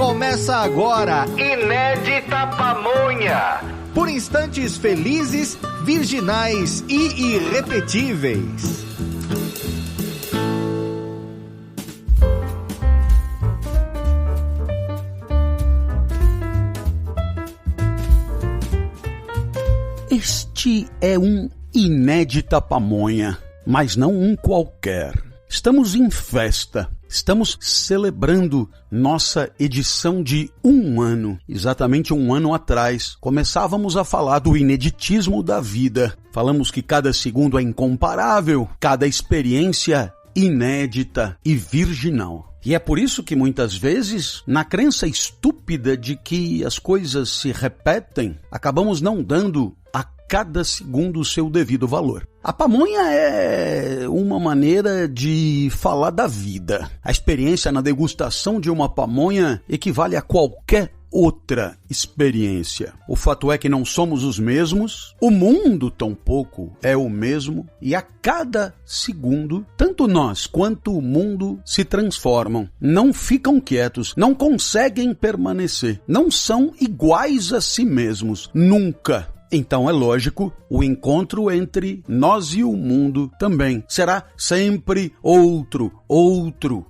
Começa agora, Inédita Pamonha. Por instantes felizes, virginais e irrepetíveis. Este é um Inédita Pamonha, mas não um qualquer. Estamos em festa. Estamos celebrando nossa edição de 1 ano. Exatamente 1 ano atrás, começávamos a falar do ineditismo da vida. Falamos que cada segundo é incomparável, cada experiência inédita e virginal. E é por isso que muitas vezes, na crença estúpida de que as coisas se repetem, acabamos não dando a cada segundo o seu devido valor. A pamonha é uma maneira de falar da vida. A experiência na degustação de uma pamonha equivale a qualquer outra experiência. O fato é que não somos os mesmos, o mundo tampouco é o mesmo, e a cada segundo, tanto nós quanto o mundo se transformam, não ficam quietos, não conseguem permanecer, não são iguais a si mesmos, nunca. Então é lógico, o encontro entre nós e o mundo também será sempre outro,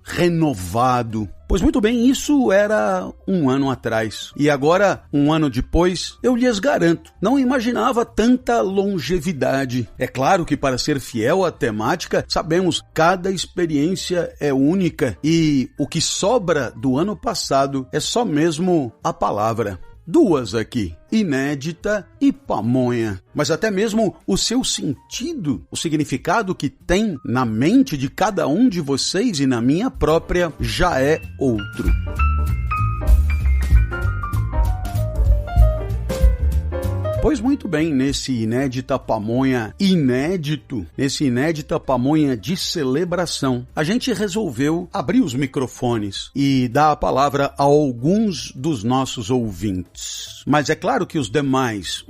renovado. Pois muito bem, isso era 1 ano atrás. E agora, 1 ano depois, eu lhes garanto, não imaginava tanta longevidade. É claro que para ser fiel à temática, sabemos cada experiência é única e o que sobra do ano passado é só mesmo a palavra. 2 aqui, inédita e pamonha. Mas até mesmo o seu sentido, o significado que tem na mente de cada um de vocês e na minha própria, já é outro. Pois muito bem, nesse Inédita Pamonha inédito, nesse Inédita Pamonha de celebração, a gente resolveu abrir os microfones e dar a palavra a alguns dos nossos ouvintes. Mas é claro que os demais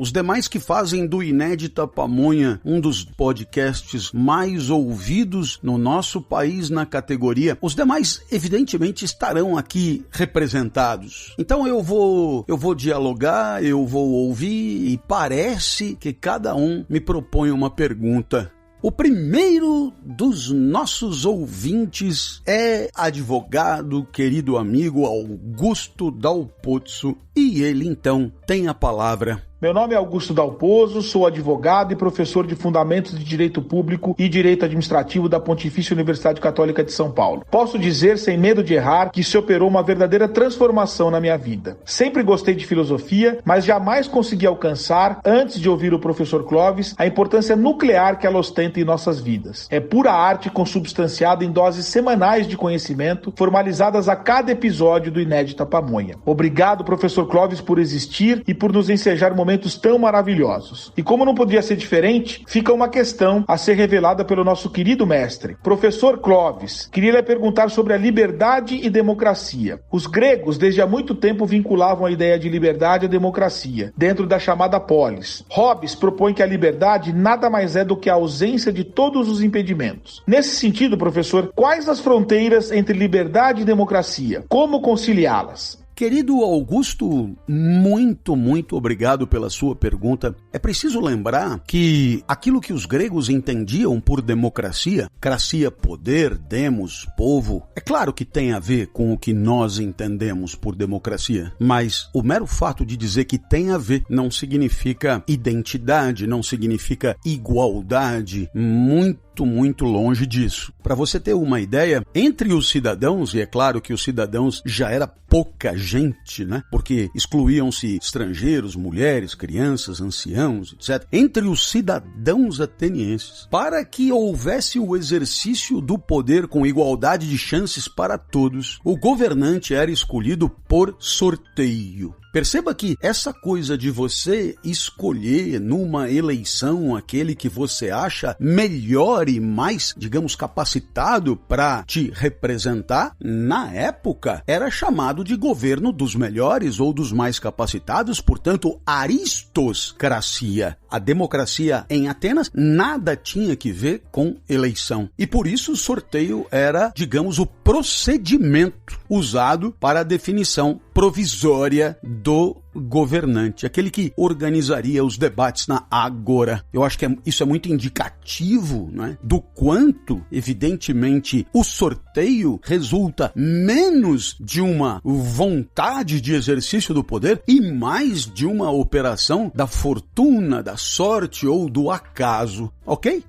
que fazem do Inédita Pamonha um dos podcasts mais ouvidos no nosso país na categoria, os demais evidentemente estarão aqui representados. Então eu vou dialogar, eu vou ouvir e parece que cada um me propõe uma pergunta. O primeiro dos nossos ouvintes é advogado, querido amigo Augusto Dalpozzo, e ele então tem a palavra. Meu nome é Augusto Dalpozzo, sou advogado e professor de Fundamentos de Direito Público e Direito Administrativo da Pontifícia Universidade Católica de São Paulo. Posso dizer, sem medo de errar, que se operou uma verdadeira transformação na minha vida. Sempre gostei de filosofia, mas jamais consegui alcançar, antes de ouvir o professor Clóvis, a importância nuclear que ela ostenta em nossas vidas. É pura arte consubstanciada em doses semanais de conhecimento, formalizadas a cada episódio do Inédita Pamonha. Obrigado, professor Clóvis, por existir e por nos ensejar momentos tão maravilhosos. E como não podia ser diferente, fica uma questão a ser revelada pelo nosso querido mestre. Professor Clóvis, queria lhe perguntar sobre a liberdade e democracia. Os gregos, desde há muito tempo, vinculavam a ideia de liberdade à democracia, dentro da chamada polis. Hobbes propõe que a liberdade nada mais é do que a ausência de todos os impedimentos. Nesse sentido, professor, quais as fronteiras entre liberdade e democracia? Como conciliá-las? Querido Augusto, muito obrigado pela sua pergunta. É preciso lembrar que aquilo que os gregos entendiam por democracia, cracia, poder, demos, povo, é claro que tem a ver com o que nós entendemos por democracia, mas o mero fato de dizer que tem a ver não significa identidade, não significa igualdade, muito longe disso. Para você ter uma ideia, entre os cidadãos, e é claro que os cidadãos já era pouca gente, né? Porque excluíam-se estrangeiros, mulheres, crianças, anciãos, etc. Entre os cidadãos atenienses, para que houvesse o exercício do poder com igualdade de chances para todos, o governante era escolhido por sorteio. Perceba que essa coisa de você escolher numa eleição aquele que você acha melhor e mais, digamos, capacitado para te representar, na época era chamado de governo dos melhores ou dos mais capacitados, portanto, aristocracia. A democracia em Atenas nada tinha que ver com eleição. E por isso o sorteio era, digamos, o procedimento usado para a definição provisória do governante, aquele que organizaria os debates na Ágora. Eu acho que isso é muito indicativo, né, do quanto, evidentemente, o sorteio resulta menos de uma vontade de exercício do poder e mais de uma operação da fortuna, da sorte ou do acaso, ok?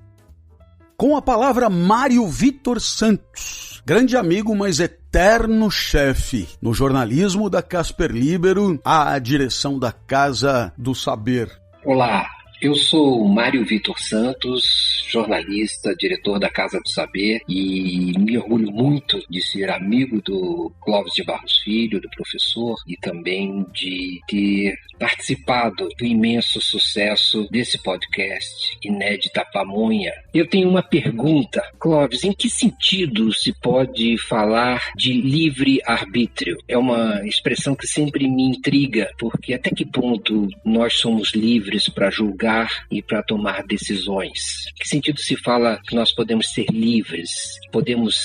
Com a palavra, Mário Vitor Santos, grande amigo, mas eterno chefe no jornalismo da Casper Libero, à direção da Casa do Saber. Olá, eu sou Mário Vitor Santos, jornalista, diretor da Casa do Saber, e me orgulho muito de ser amigo do Clóvis de Barros Filho, do professor, e também de ter participado do imenso sucesso desse podcast, Inédita Pamonha. Eu tenho uma pergunta, Clóvis, em que sentido se pode falar de livre-arbítrio? É uma expressão que sempre me intriga, porque até que ponto nós somos livres para julgar e para tomar decisões? Em que sentido se fala que nós podemos ser livres, podemos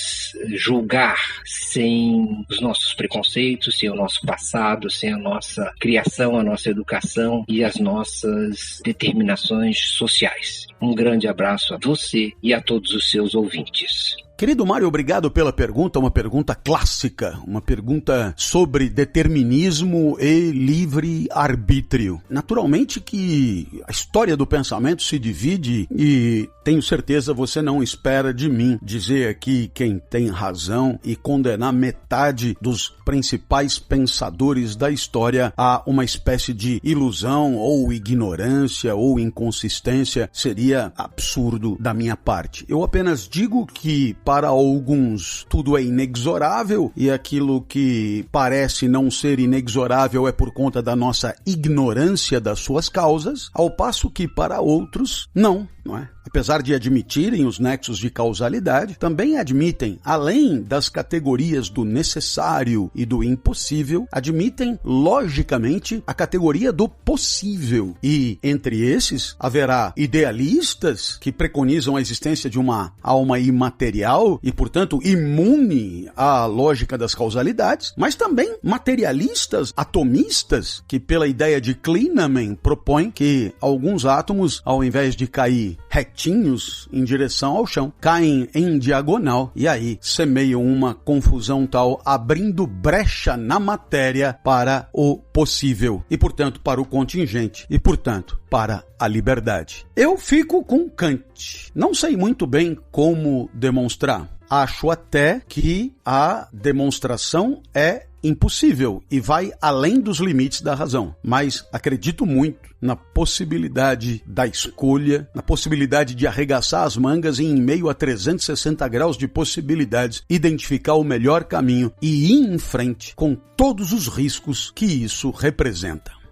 julgar sem os nossos preconceitos, sem o nosso passado, sem a nossa criação, a nossa educação e as nossas determinações sociais? Um grande abraço a você e a todos os seus ouvintes. Querido Mário, obrigado pela pergunta, uma pergunta clássica, uma pergunta sobre determinismo e livre-arbítrio. Naturalmente que a história do pensamento se divide e tenho certeza você não espera de mim dizer aqui quem tem razão e condenar metade dos principais pensadores da história a uma espécie de ilusão ou ignorância ou inconsistência. Seria absurdo da minha parte. Eu apenas digo que para alguns tudo é inexorável e aquilo que parece não ser inexorável é por conta da nossa ignorância das suas causas, ao passo que para outros não é? Apesar de admitirem os nexos de causalidade, também admitem, além das categorias do necessário e do impossível, admitem, logicamente, a categoria do possível. E, entre esses, haverá idealistas que preconizam a existência de uma alma imaterial e, portanto, imune à lógica das causalidades, mas também materialistas, atomistas, que, pela ideia de Klineman, propõem que alguns átomos, ao invés de cair retinhos em direção ao chão, caem em diagonal e aí semeiam uma confusão tal, abrindo brecha na matéria para o possível e, portanto, para o contingente e, portanto, para a liberdade. Eu fico com Kant. Não sei muito bem como demonstrar. Acho até que a demonstração é impossível e vai além dos limites da razão, mas acredito muito na possibilidade da escolha, na possibilidade de arregaçar as mangas e, em meio a 360 graus de possibilidades, identificar o melhor caminho e ir em frente com todos os riscos que isso representa.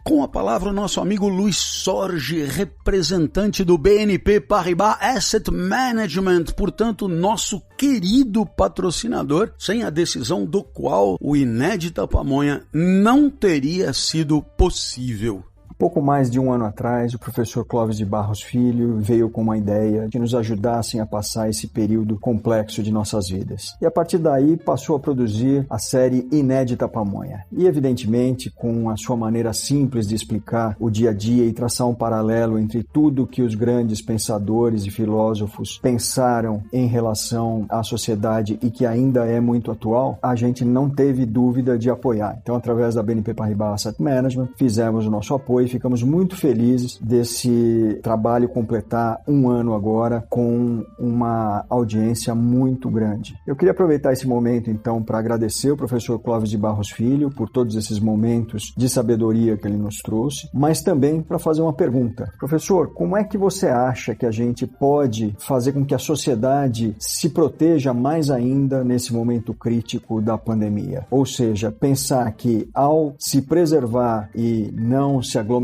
Com a palavra, o nosso amigo Luiz Sorge, representante do BNP Paribas Asset Management, portanto, nosso querido patrocinador, sem a decisão do qual o Inédita Pamonha não teria sido possível. Pouco mais de um ano atrás, o professor Clóvis de Barros Filho veio com uma ideia que nos ajudassem a passar esse período complexo de nossas vidas. E a partir daí passou a produzir a série Inédita Pamonha. E evidentemente, com a sua maneira simples de explicar o dia a dia e traçar um paralelo entre tudo que os grandes pensadores e filósofos pensaram em relação à sociedade e que ainda é muito atual, a gente não teve dúvida de apoiar. Então, através da BNP Paribas Asset Management, fizemos o nosso apoio. Ficamos muito felizes desse trabalho completar um ano agora com uma audiência muito grande. Eu queria aproveitar esse momento, então, para agradecer o professor Clóvis de Barros Filho por todos esses momentos de sabedoria que ele nos trouxe, mas também para fazer uma pergunta. Professor, como é que você acha que a gente pode fazer com que a sociedade se proteja mais ainda nesse momento crítico da pandemia? Ou seja, pensar que ao se preservar e não se aglomerar,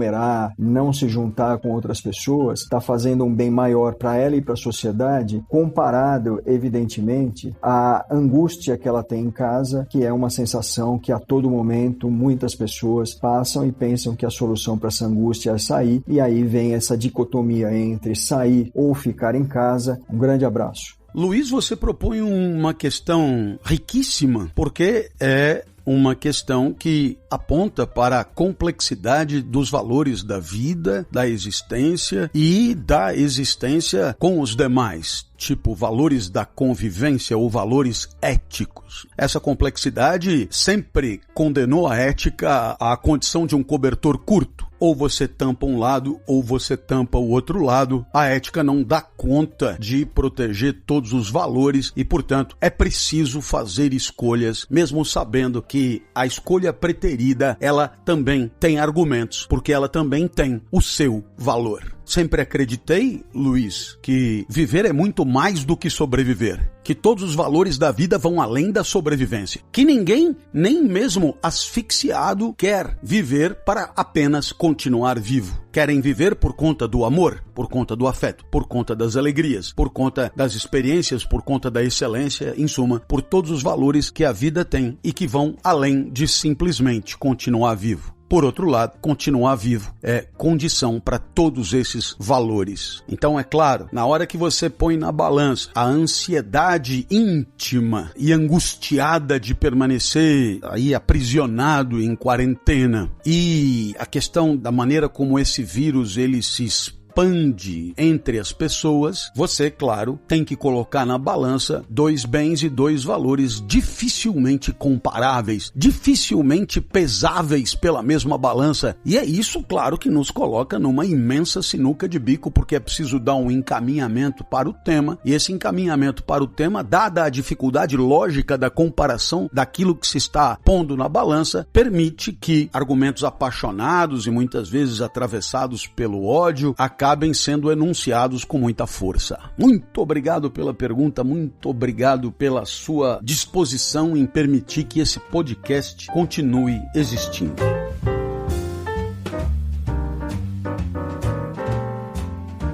não se juntar com outras pessoas, está fazendo um bem maior para ela e para a sociedade, comparado, evidentemente, à angústia que ela tem em casa, que é uma sensação que a todo momento muitas pessoas passam e pensam que a solução para essa angústia é sair, e aí vem essa dicotomia entre sair ou ficar em casa. Um grande abraço. Luiz, você propõe uma questão riquíssima, porque é uma questão que aponta para a complexidade dos valores da vida, da existência e da existência com os demais, tipo valores da convivência ou valores éticos. Essa complexidade sempre condenou a ética à condição de um cobertor curto. Ou você tampa um lado, ou você tampa o outro lado. A ética não dá conta de proteger todos os valores e, portanto, é preciso fazer escolhas, mesmo sabendo que a escolha preterida, ela também tem argumentos, porque ela também tem o seu valor. Sempre acreditei, Luiz, que viver é muito mais do que sobreviver, que todos os valores da vida vão além da sobrevivência, que ninguém, nem mesmo asfixiado, quer viver para apenas continuar vivo. Querem viver por conta do amor, por conta do afeto, por conta das alegrias, por conta das experiências, por conta da excelência, em suma, por todos os valores que a vida tem e que vão além de simplesmente continuar vivo. Por outro lado, continuar vivo é condição para todos esses valores. Então, é claro, na hora que você põe na balança a ansiedade íntima e angustiada de permanecer aí aprisionado em quarentena e a questão da maneira como esse vírus ele se expande entre as pessoas, você, claro, tem que colocar na balança dois bens e dois valores dificilmente comparáveis, dificilmente pesáveis pela mesma balança. E é isso, claro, que nos coloca numa imensa sinuca de bico, porque é preciso dar um encaminhamento para o tema, e esse encaminhamento para o tema, dada a dificuldade lógica da comparação daquilo que se está pondo na balança, permite que argumentos apaixonados e muitas vezes atravessados pelo ódio acabem sendo enunciados com muita força. Muito obrigado pela pergunta, muito obrigado pela sua disposição em permitir que esse podcast continue existindo.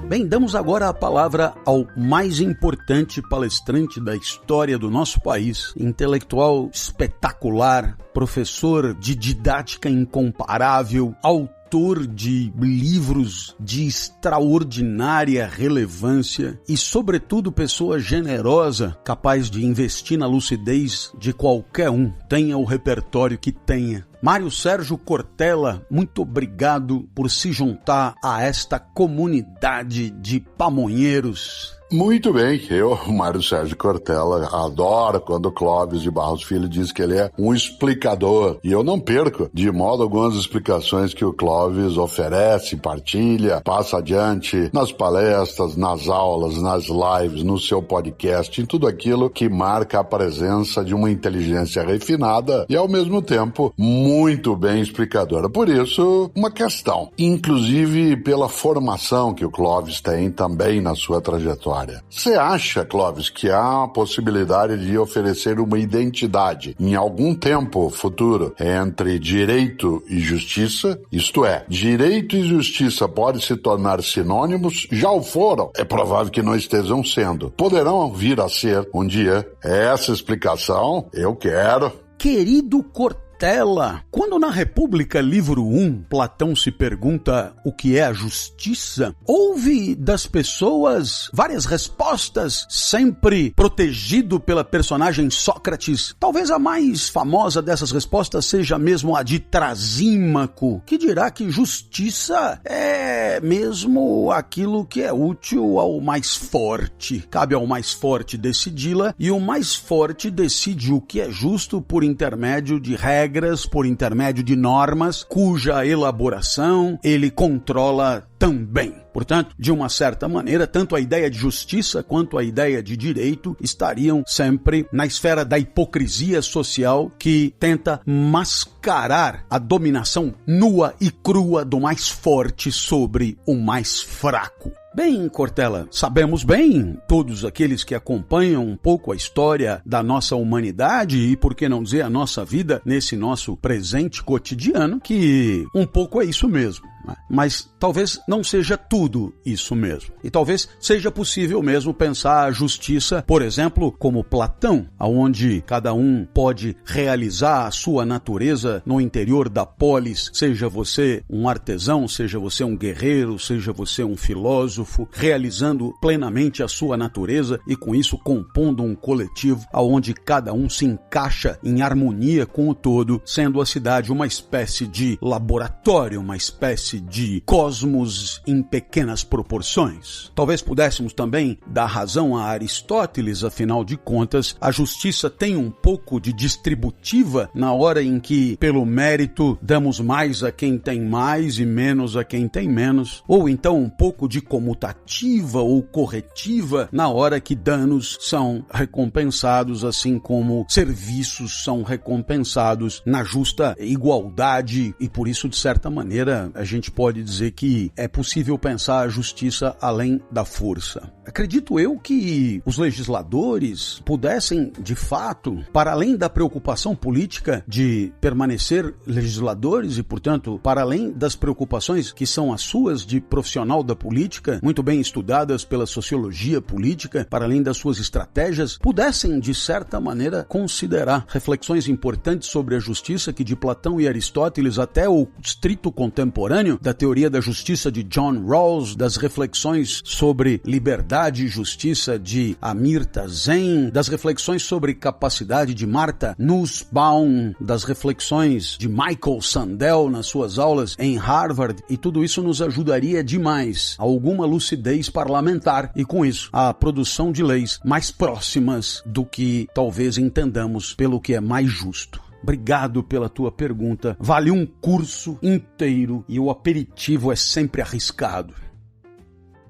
Bem, damos agora a palavra ao mais importante palestrante da história do nosso país, intelectual espetacular, professor de didática incomparável, autor de livros de extraordinária relevância e, sobretudo, pessoa generosa, capaz de investir na lucidez de qualquer um, tenha o repertório que tenha. Mário Sérgio Cortella, muito obrigado por se juntar a esta comunidade de pamonheiros. Muito bem, eu, Mário Sérgio Cortella, adoro quando o Clóvis de Barros Filho diz que ele é um explicador. E eu não perco de modo algum as explicações que o Clóvis oferece, partilha, passa adiante nas palestras, nas aulas, nas lives, no seu podcast, em tudo aquilo que marca a presença de uma inteligência refinada e, ao mesmo tempo, muito bem explicadora. Por isso, uma questão, inclusive pela formação que o Clóvis tem também na sua trajetória. Você acha, Clóvis, que há a possibilidade de oferecer uma identidade em algum tempo futuro entre direito e justiça? Isto é, direito e justiça podem se tornar sinônimos? Já o foram. É provável que não estejam sendo. Poderão vir a ser um dia. Essa explicação eu quero. Querido Cortella, quando na República, livro 1, Platão se pergunta o que é a justiça, houve das pessoas várias respostas, sempre protegido pela personagem Sócrates. Talvez a mais famosa dessas respostas seja mesmo a de Trasímaco, que dirá que justiça é mesmo aquilo que é útil ao mais forte. Cabe ao mais forte decidi-la, e o mais forte decide o que é justo por intermédio de regras, por intermédio de normas, cuja elaboração ele controla também. Portanto, de uma certa maneira, tanto a ideia de justiça quanto a ideia de direito estariam sempre na esfera da hipocrisia social que tenta mascarar a dominação nua e crua do mais forte sobre o mais fraco. Bem, Cortella, sabemos bem, todos aqueles que acompanham um pouco a história da nossa humanidade e, por que não dizer, a nossa vida nesse nosso presente cotidiano, que um pouco é isso mesmo. né? Mas talvez não seja tudo isso mesmo. E talvez seja possível mesmo pensar a justiça, por exemplo, como Platão, onde cada um pode realizar a sua natureza no interior da polis, seja você um artesão, seja você um guerreiro, seja você um filósofo, realizando plenamente a sua natureza e com isso compondo um coletivo onde cada um se encaixa em harmonia com o todo, sendo a cidade uma espécie de laboratório, uma espécie de cosmos em pequenas proporções. Talvez pudéssemos também dar razão a Aristóteles, afinal de contas, a justiça tem um pouco de distributiva na hora em que, pelo mérito, damos mais a quem tem mais e menos a quem tem menos, ou então um pouco de comutativa ou corretiva na hora que danos são recompensados, assim como serviços são recompensados na justa igualdade, e por isso, de certa maneira, a gente pode dizer que é possível pensar a justiça além da força. Acredito eu que os legisladores pudessem, de fato, para além da preocupação política de permanecer legisladores e, portanto, para além das preocupações que são as suas de profissional da política, muito bem estudadas pela sociologia política, para além das suas estratégias, pudessem, de certa maneira, considerar reflexões importantes sobre a justiça que de Platão e Aristóteles até o estrito contemporâneo da teoria da justiça de John Rawls, das reflexões sobre liberdade e justiça de Amartya Sen, das reflexões sobre capacidade de Martha Nussbaum, das reflexões de Michael Sandel nas suas aulas em Harvard, e tudo isso nos ajudaria demais a alguma lucidez parlamentar e, com isso, a produção de leis mais próximas do que talvez entendamos pelo que é mais justo. Obrigado pela tua pergunta. Vale um curso inteiro e o aperitivo é sempre arriscado.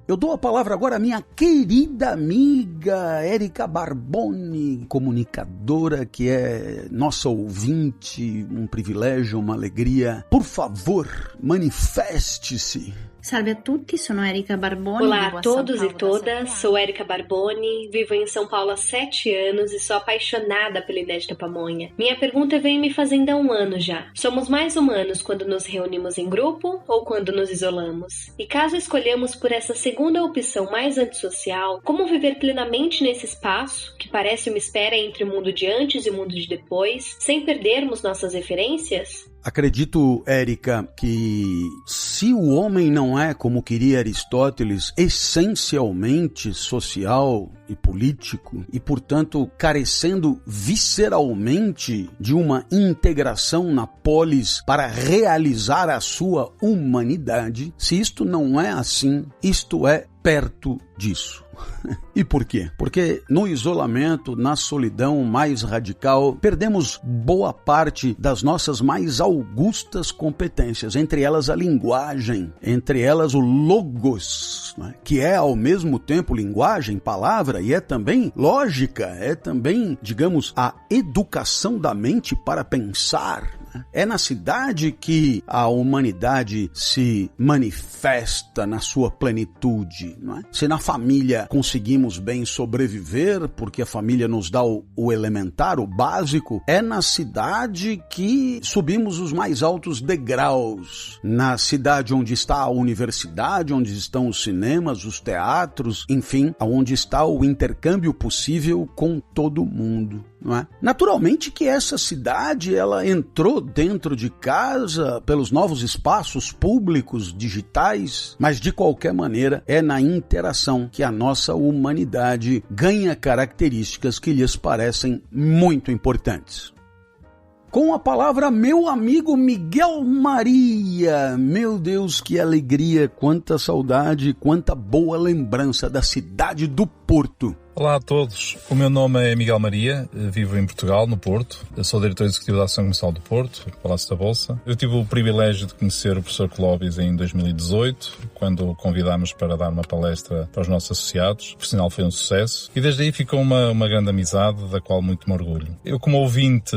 Eu dou a palavra agora à minha querida amiga Érica Barboni, comunicadora que é nossa ouvinte, um privilégio, uma alegria. Por favor, manifeste-se. Salve a tutti, sono Érica Barboni. Olá a todos e todas, sou Érica Barboni, vivo em São Paulo há 7 anos e sou apaixonada pela Inédita Pamonha. Minha pergunta vem me fazendo há 1 ano já. Somos mais humanos quando nos reunimos em grupo ou quando nos isolamos? E caso escolhemos por essa segunda opção mais antissocial, como viver plenamente nesse espaço, que parece uma espera entre o mundo de antes e o mundo de depois, sem perdermos nossas referências? Acredito, Érica, que se o homem não é, como queria Aristóteles, essencialmente social e político, e, portanto, carecendo visceralmente de uma integração na polis para realizar a sua humanidade, se isto não é assim, isto é perto disso. E por quê? Porque no isolamento, na solidão mais radical, perdemos boa parte das nossas mais augustas competências, entre elas a linguagem, entre elas o logos, né? Que é ao mesmo tempo linguagem, palavra, e é também lógica, é também, digamos, a educação da mente para pensar. É na cidade que a humanidade se manifesta na sua plenitude, não é? Se na família conseguimos bem sobreviver, porque a família nos dá o elementar, o básico, é na cidade que subimos os mais altos degraus. Na cidade onde está a universidade, onde estão os cinemas, os teatros, enfim, onde está o intercâmbio possível com todo mundo. Não é? Naturalmente que essa cidade ela entrou dentro de casa pelos novos espaços públicos digitais, mas de qualquer maneira é na interação que a nossa humanidade ganha características que lhes parecem muito importantes. Com a palavra, meu amigo Miguel Maria. Meu Deus, que alegria, quanta saudade, quanta boa lembrança da cidade do Porto. Olá a todos, o meu nome é Miguel Maria, vivo em Portugal, no Porto. Eu sou diretor executivo da Ação Comercial do Porto, Palácio da Bolsa. Eu tive o privilégio de conhecer o professor Clóvis em 2018, quando o convidámos para dar uma palestra para os nossos associados. Por sinal foi um sucesso. E desde aí ficou uma grande amizade, da qual muito me orgulho. Eu, como ouvinte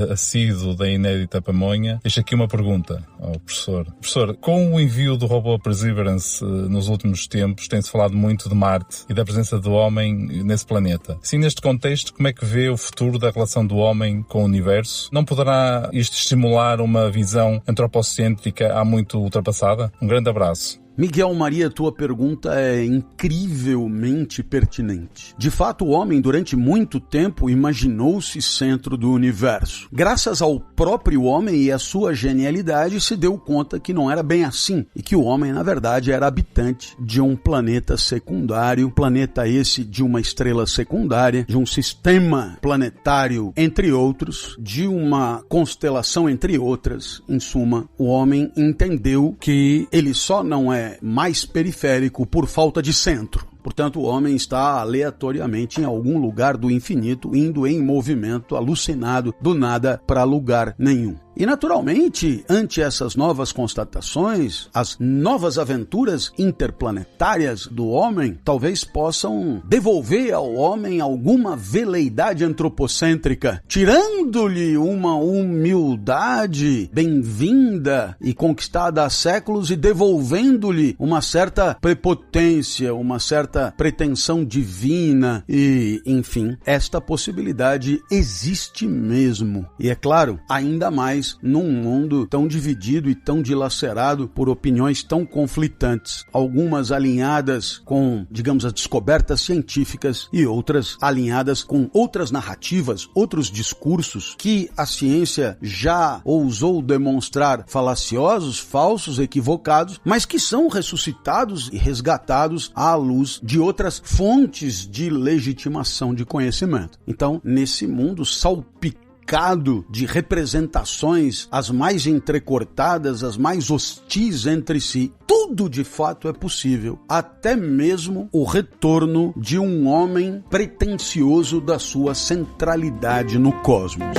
assíduo da Inédita Pamonha, deixo aqui uma pergunta ao professor. Professor, com o envio do robô Perseverance nos últimos tempos, tem-se falado muito de Marte e da presença do homem nesse planeta. Assim, neste contexto, como é que vê o futuro da relação do homem com o universo? Não poderá isto estimular uma visão antropocêntrica há muito ultrapassada? Um grande abraço. Miguel Maria, tua pergunta é incrivelmente pertinente. De fato, o homem, durante muito tempo, imaginou-se centro do universo. Graças ao próprio homem e à sua genialidade, se deu conta que não era bem assim, e que o homem, na verdade, era habitante de um planeta secundário, planeta esse de uma estrela secundária, de um sistema planetário, entre outros, de uma constelação, entre outras. Em suma, o homem entendeu que ele só não é mais periférico por falta de centro. Portanto, o homem está aleatoriamente em algum lugar do infinito, indo em movimento, alucinado, do nada para lugar nenhum. E, naturalmente, ante essas novas constatações, as novas aventuras interplanetárias do homem talvez possam devolver ao homem alguma veleidade antropocêntrica, tirando-lhe uma humildade bem-vinda e conquistada há séculos e devolvendo-lhe uma certa prepotência, uma certa pretensão divina e, enfim, esta possibilidade existe mesmo. E, é claro, ainda mais num mundo tão dividido e tão dilacerado por opiniões tão conflitantes, algumas alinhadas com, digamos, as descobertas científicas e outras alinhadas com outras narrativas, outros discursos que a ciência já ousou demonstrar falaciosos, falsos, equivocados, mas que são ressuscitados e resgatados à luz de outras fontes de legitimação de conhecimento. Então, nesse mundo salpicado de representações, as mais entrecortadas, as mais hostis entre si, tudo de fato é possível, até mesmo o retorno de um homem pretensioso da sua centralidade no cosmos.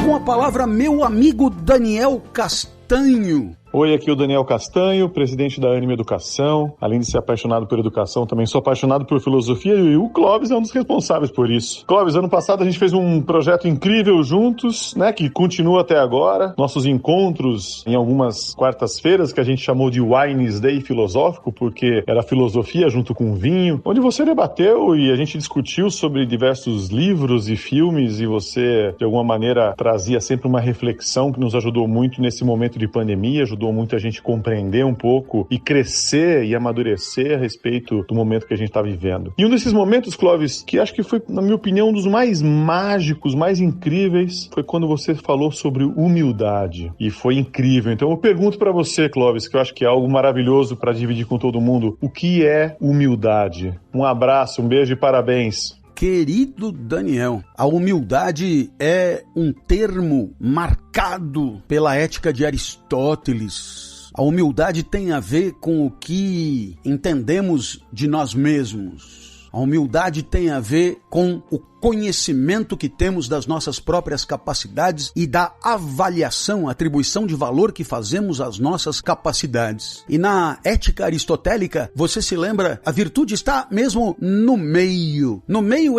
Com a palavra, meu amigo Daniel Castanho. Oi, aqui é o Daniel Castanho, presidente da Ânima Educação. Além de ser apaixonado por educação, também sou apaixonado por filosofia e o Clóvis é um dos responsáveis por isso. Clóvis, ano passado a gente fez um projeto incrível juntos, né, que continua até agora. Nossos encontros em algumas quartas-feiras, que a gente chamou de Wines Day filosófico, porque era filosofia junto com vinho, onde você debateu e a gente discutiu sobre diversos livros e filmes e você, de alguma maneira, trazia sempre uma reflexão que nos ajudou muito nesse momento de pandemia, ajudou muito a gente compreender um pouco e crescer e amadurecer a respeito do momento que a gente está vivendo. E um desses momentos, Clóvis, que acho que foi, na minha opinião, um dos mais mágicos, mais incríveis, foi quando você falou sobre humildade. E foi incrível. Então eu pergunto para você, Clóvis, que eu acho que é algo maravilhoso para dividir com todo mundo, o que é humildade? Um abraço, um beijo e parabéns. Querido Daniel, a humildade é um termo marcado pela ética de Aristóteles. A humildade tem a ver com o que entendemos de nós mesmos. A humildade tem a ver com o conhecimento que temos das nossas próprias capacidades e da avaliação, atribuição de valor que fazemos às nossas capacidades. E na ética aristotélica, você se lembra, a virtude está mesmo no meio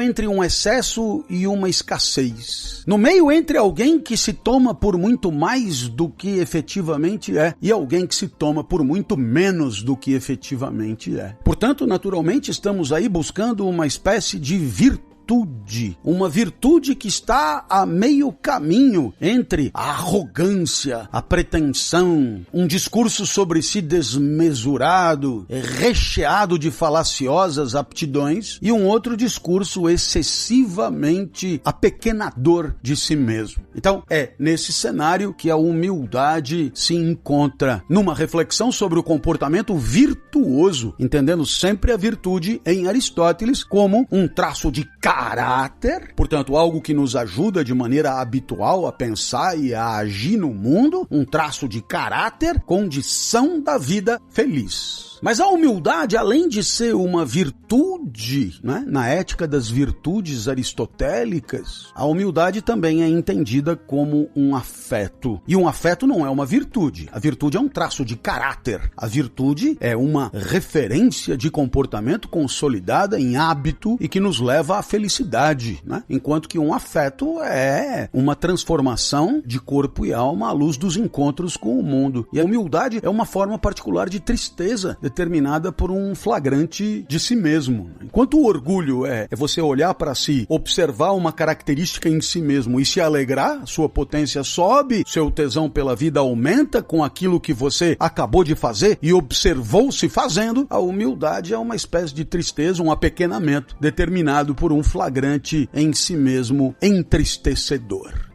entre um excesso e uma escassez. No meio entre alguém que se toma por muito mais do que efetivamente é e alguém que se toma por muito menos do que efetivamente é. Portanto, naturalmente, estamos aí buscando uma espécie de virtude, uma virtude que está a meio caminho entre a arrogância, a pretensão, um discurso sobre si desmesurado, recheado de falaciosas aptidões, e um outro discurso excessivamente apequenador de si mesmo. Então, é nesse cenário que a humildade se encontra numa reflexão sobre o comportamento virtuoso, entendendo sempre a virtude em Aristóteles como um traço de caráter, portanto, algo que nos ajuda de maneira habitual a pensar e a agir no mundo, um traço de caráter, condição da vida feliz. Mas a humildade, além de ser uma virtude, né, na ética das virtudes aristotélicas, a humildade também é entendida como um afeto. E um afeto não é uma virtude. A virtude é um traço de caráter. A virtude é uma referência de comportamento consolidada em hábito e que nos leva à felicidade, né? Enquanto que um afeto é uma transformação de corpo e alma à luz dos encontros com o mundo. E a humildade é uma forma particular de tristeza determinada por um flagrante de si mesmo. Enquanto o orgulho é você olhar para si, observar uma característica em si mesmo e se alegrar, sua potência sobe, seu tesão pela vida aumenta com aquilo que você acabou de fazer e observou-se fazendo, a humildade é uma espécie de tristeza, um apequenamento determinado por um flagrante em si mesmo entristecedor.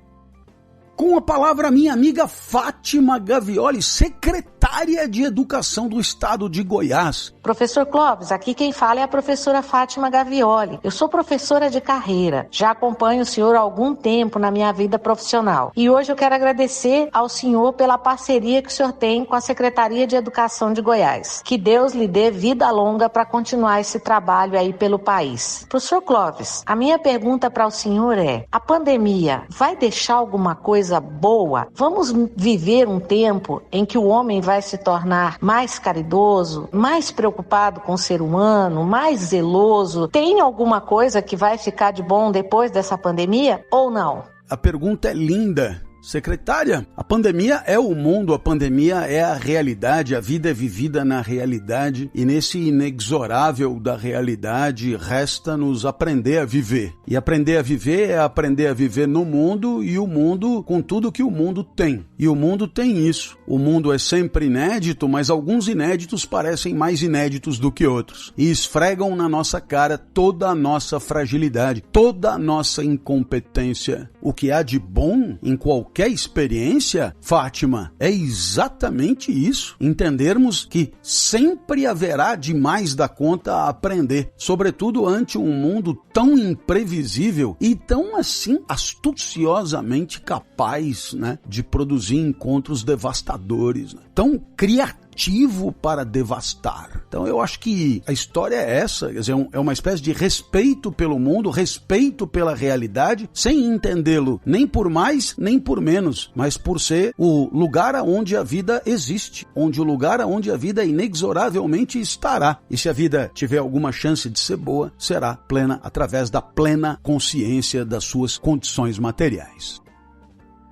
Com a palavra, minha amiga Fátima Gavioli, secretária de Educação do Estado de Goiás. Professor Clóvis, aqui quem fala é a professora Fátima Gavioli. Eu sou professora de carreira, já acompanho o senhor há algum tempo na minha vida profissional. E hoje eu quero agradecer ao senhor pela parceria que o senhor tem com a Secretaria de Educação de Goiás. Que Deus lhe dê vida longa para continuar esse trabalho aí pelo país. Professor Clóvis, a minha pergunta para o senhor é: a pandemia vai deixar alguma coisa boa? Vamos viver um tempo em que o homem vai se tornar mais caridoso, mais preocupado com o ser humano, mais zeloso? Tem alguma coisa que vai ficar de bom depois dessa pandemia ou não? A pergunta é linda. Secretária, a pandemia é o mundo, a pandemia é a realidade, a vida é vivida na realidade e nesse inexorável da realidade resta-nos aprender a viver. E aprender a viver é aprender a viver no mundo e o mundo com tudo que o mundo tem. E o mundo tem isso. O mundo é sempre inédito, mas alguns inéditos parecem mais inéditos do que outros. E esfregam na nossa cara toda a nossa fragilidade, toda a nossa incompetência. O que há de bom em qualquer experiência, Fátima, é exatamente isso. Entendermos que sempre haverá demais da conta a aprender, sobretudo ante um mundo tão imprevisível e tão assim astuciosamente capaz, né, de produzir encontros devastadores, né? Tão criativo para devastar. Então eu acho que a história é essa, quer dizer, é uma espécie de respeito pelo mundo, respeito pela realidade, sem entendê-lo nem por mais, nem por menos, mas por ser o lugar onde a vida existe, onde o lugar onde a vida inexoravelmente estará. E se a vida tiver alguma chance de ser boa, será plena através da plena consciência das suas condições materiais.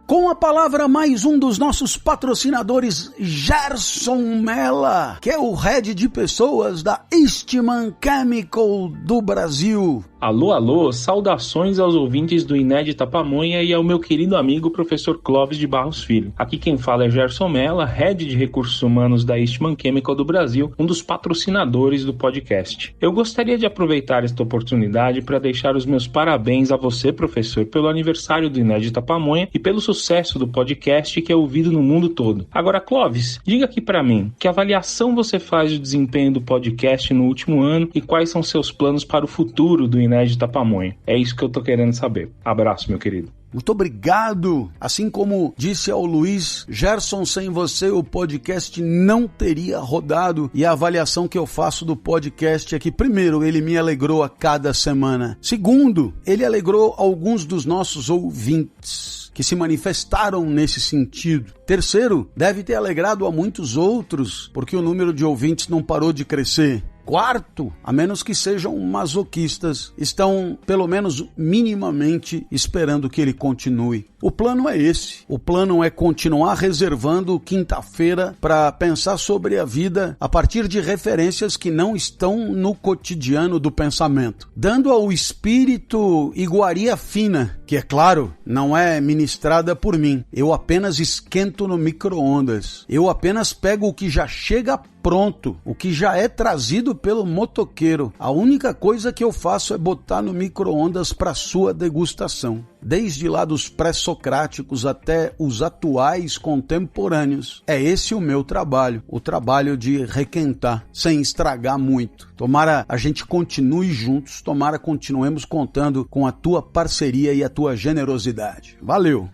Com a palavra, mais um dos nossos patrocinadores, Gerson Mella, que é o head de pessoas da Eastman Chemical do Brasil. Alô, alô, saudações aos ouvintes do Inédita Pamonha e ao meu querido amigo professor Clóvis de Barros Filho. Aqui quem fala é Gerson Mella, head de recursos humanos da Eastman Chemical do Brasil, um dos patrocinadores do podcast. Eu gostaria de aproveitar esta oportunidade para deixar os meus parabéns a você, professor, pelo aniversário do Inédita Pamonha e pelo sucesso do podcast que é ouvido no mundo todo. Agora, Clóvis, diga aqui para mim, que avaliação você faz do desempenho do podcast no último ano e quais são seus planos para o futuro do Inédita Pamonha? É isso que eu tô querendo saber. Abraço, meu querido. Muito obrigado. Assim como disse ao Luiz, Gerson, sem você o podcast não teria rodado. E a avaliação que eu faço do podcast é que, primeiro, ele me alegrou a cada semana. Segundo, ele alegrou alguns dos nossos ouvintes que se manifestaram nesse sentido. Terceiro, deve ter alegrado a muitos outros, porque o número de ouvintes não parou de crescer. Quarto, a menos que sejam masoquistas, estão pelo menos minimamente esperando que ele continue. O plano é esse. O plano é continuar reservando quinta-feira para pensar sobre a vida a partir de referências que não estão no cotidiano do pensamento, dando ao espírito iguaria fina, que é claro, não é ministrada por mim. Eu apenas esquento no micro-ondas. Eu apenas pego o que já chega pronto, o que já é trazido pelo motoqueiro. A única coisa que eu faço é botar no micro-ondas para sua degustação. Desde lá dos pré-socráticos até os atuais contemporâneos. É esse o meu trabalho, o trabalho de requentar, sem estragar muito. Tomara a gente continue juntos, tomara continuemos contando com a tua parceria e a tua generosidade. Valeu!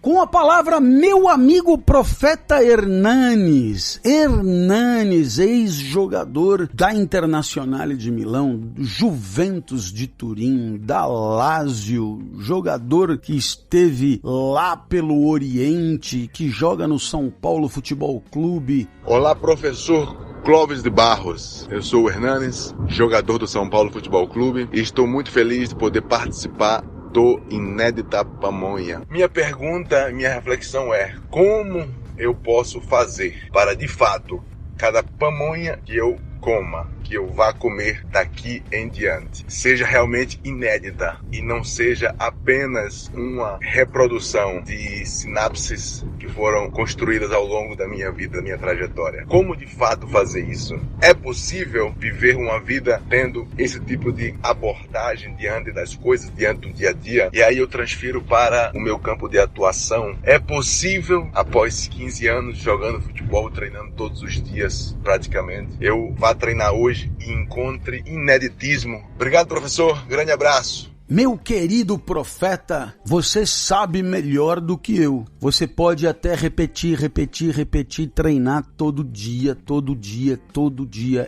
com a palavra meu amigo profeta Hernanes. Hernanes, ex-jogador da Internazionale de Milão, Juventus de Turim, da Lazio, jogador que esteve lá pelo Oriente, que joga no São Paulo Futebol Clube. Olá, professor Clóvis de Barros, eu sou o Hernanes, jogador do São Paulo Futebol Clube, e estou muito feliz de poder participar do Inédita Pamonha. Minha pergunta, minha reflexão é: como eu posso fazer para, de fato, cada pamonha que eu coma, que eu vá comer daqui em diante, seja realmente inédita e não seja apenas uma reprodução de sinapses que foram construídas ao longo da minha vida, da minha trajetória? Como de fato fazer isso? É possível viver uma vida tendo esse tipo de abordagem diante das coisas, diante do dia a dia? E aí eu transfiro para o meu campo de atuação. É possível, após 15 anos jogando futebol, treinando todos os dias praticamente, eu vá treinar hoje e encontre ineditismo? Obrigado, professor. Grande abraço. Meu querido profeta, você sabe melhor do que eu. Você pode até repetir, treinar todo dia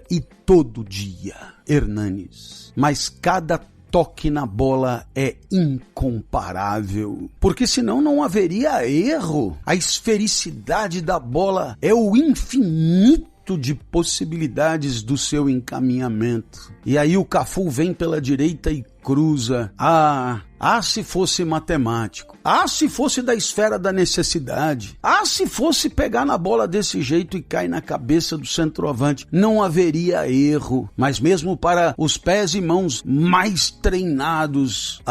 e todo dia, Hernanes. Mas cada toque na bola é incomparável, porque senão não haveria erro. A esfericidade da bola é o infinito de possibilidades do seu encaminhamento. E aí o Cafu vem pela direita e cruza. Se fosse matemático. Se fosse da esfera da necessidade. Se fosse pegar na bola desse jeito e cair na cabeça do centroavante. Não haveria erro. Mas mesmo para os pés e mãos mais treinados,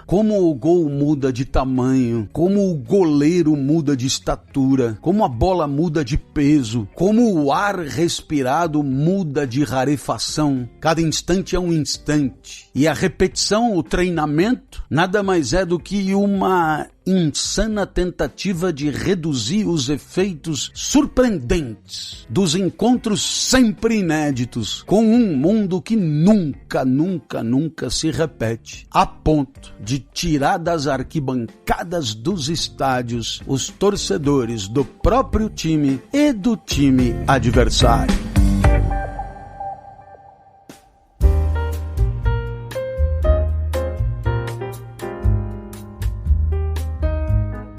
como o gol muda de tamanho, como o goleiro muda de estatura, como a bola muda de peso, como o ar respirado muda de rarefação. Cada instante é um instante. E a repetição, o treinamento, nada mais é do que uma insana tentativa de reduzir os efeitos surpreendentes dos encontros sempre inéditos com um mundo que nunca se repete, a ponto de tirar das arquibancadas dos estádios os torcedores do próprio time e do time adversário.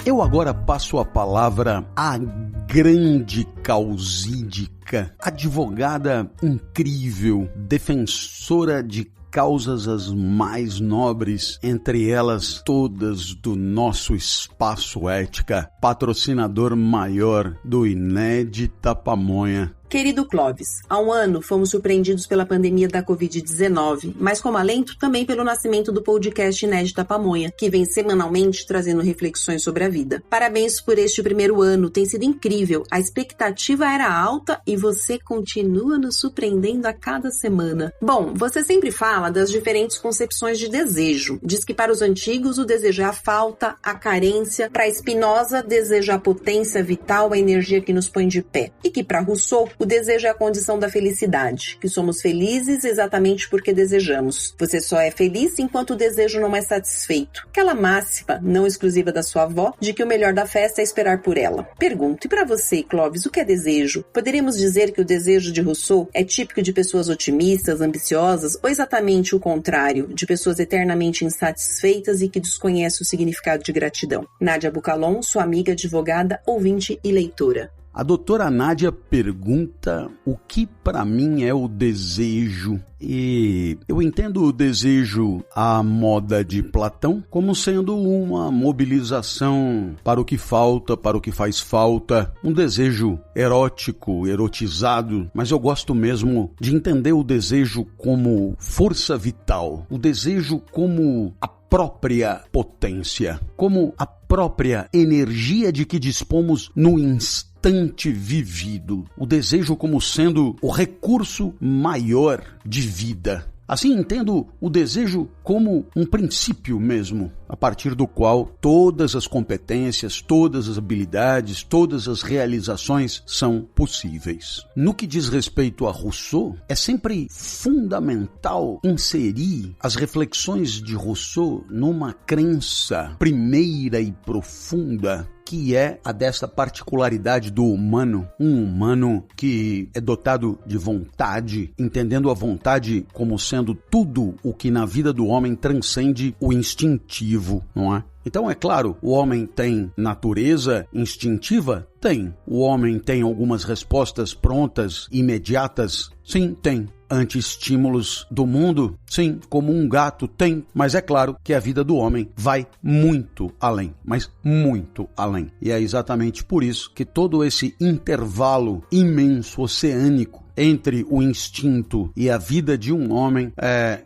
Eu agora passo a palavra à grande causídica, advogada incrível, defensora de causas as mais nobres, entre elas todas do nosso Espaço Ética, patrocinador maior do Inédita Pamonha. Querido Clóvis, há um ano fomos surpreendidos pela pandemia da Covid-19, mas como alento também pelo nascimento do podcast Inédita Pamonha, que vem semanalmente trazendo reflexões sobre a vida. Parabéns por este primeiro ano, tem sido incrível, a expectativa era alta e você continua nos surpreendendo a cada semana. Bom, você sempre fala das diferentes concepções de desejo. Diz que para os antigos o desejo é a falta, a carência, para Spinoza desejo é a potência vital, a energia que nos põe de pé, e que para Rousseau o desejo é a condição da felicidade, que somos felizes exatamente porque desejamos. Você só é feliz enquanto o desejo não é satisfeito. Aquela máxima, não exclusiva da sua avó, de que o melhor da festa é esperar por ela. Pergunto, e para você, Clóvis, o que é desejo? Poderíamos dizer que o desejo de Rousseau é típico de pessoas otimistas, ambiciosas, ou exatamente o contrário, de pessoas eternamente insatisfeitas e que desconhecem o significado de gratidão? Nádia Bucalon, sua amiga, advogada, ouvinte e leitora. A doutora Nádia pergunta o que para mim é o desejo. E eu entendo o desejo à moda de Platão como sendo uma mobilização para o que falta, para o que faz falta, um desejo erótico, erotizado, mas eu gosto mesmo de entender o desejo como força vital, o desejo como a própria potência, como a própria energia de que dispomos no instante vivido, o desejo como sendo o recurso maior de vida. Assim entendo o desejo como um princípio mesmo, a partir do qual todas as competências, todas as habilidades, todas as realizações são possíveis. No que diz respeito a Rousseau, é sempre fundamental inserir as reflexões de Rousseau numa crença primeira e profunda, que é a dessa particularidade do humano, um humano que é dotado de vontade, entendendo a vontade como sendo tudo o que na vida do homem transcende o instintivo, não é? Então, é claro, o homem tem natureza instintiva? Tem. O homem tem algumas respostas prontas, imediatas? Sim, tem. Anti-estímulos do mundo? Sim, como um gato tem. Mas é claro que a vida do homem vai muito além, mas muito além. E é exatamente por isso que todo esse intervalo imenso, oceânico, entre o instinto e a vida de um homem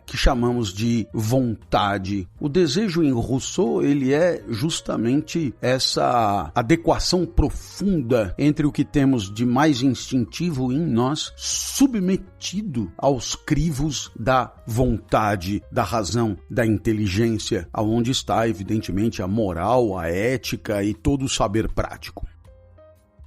que chamamos de vontade. O desejo em Rousseau, ele é justamente essa adequação profunda entre o que temos de mais instintivo em nós, submetido aos crivos da vontade, da razão, da inteligência, aonde está, evidentemente, a moral, a ética e todo o saber prático.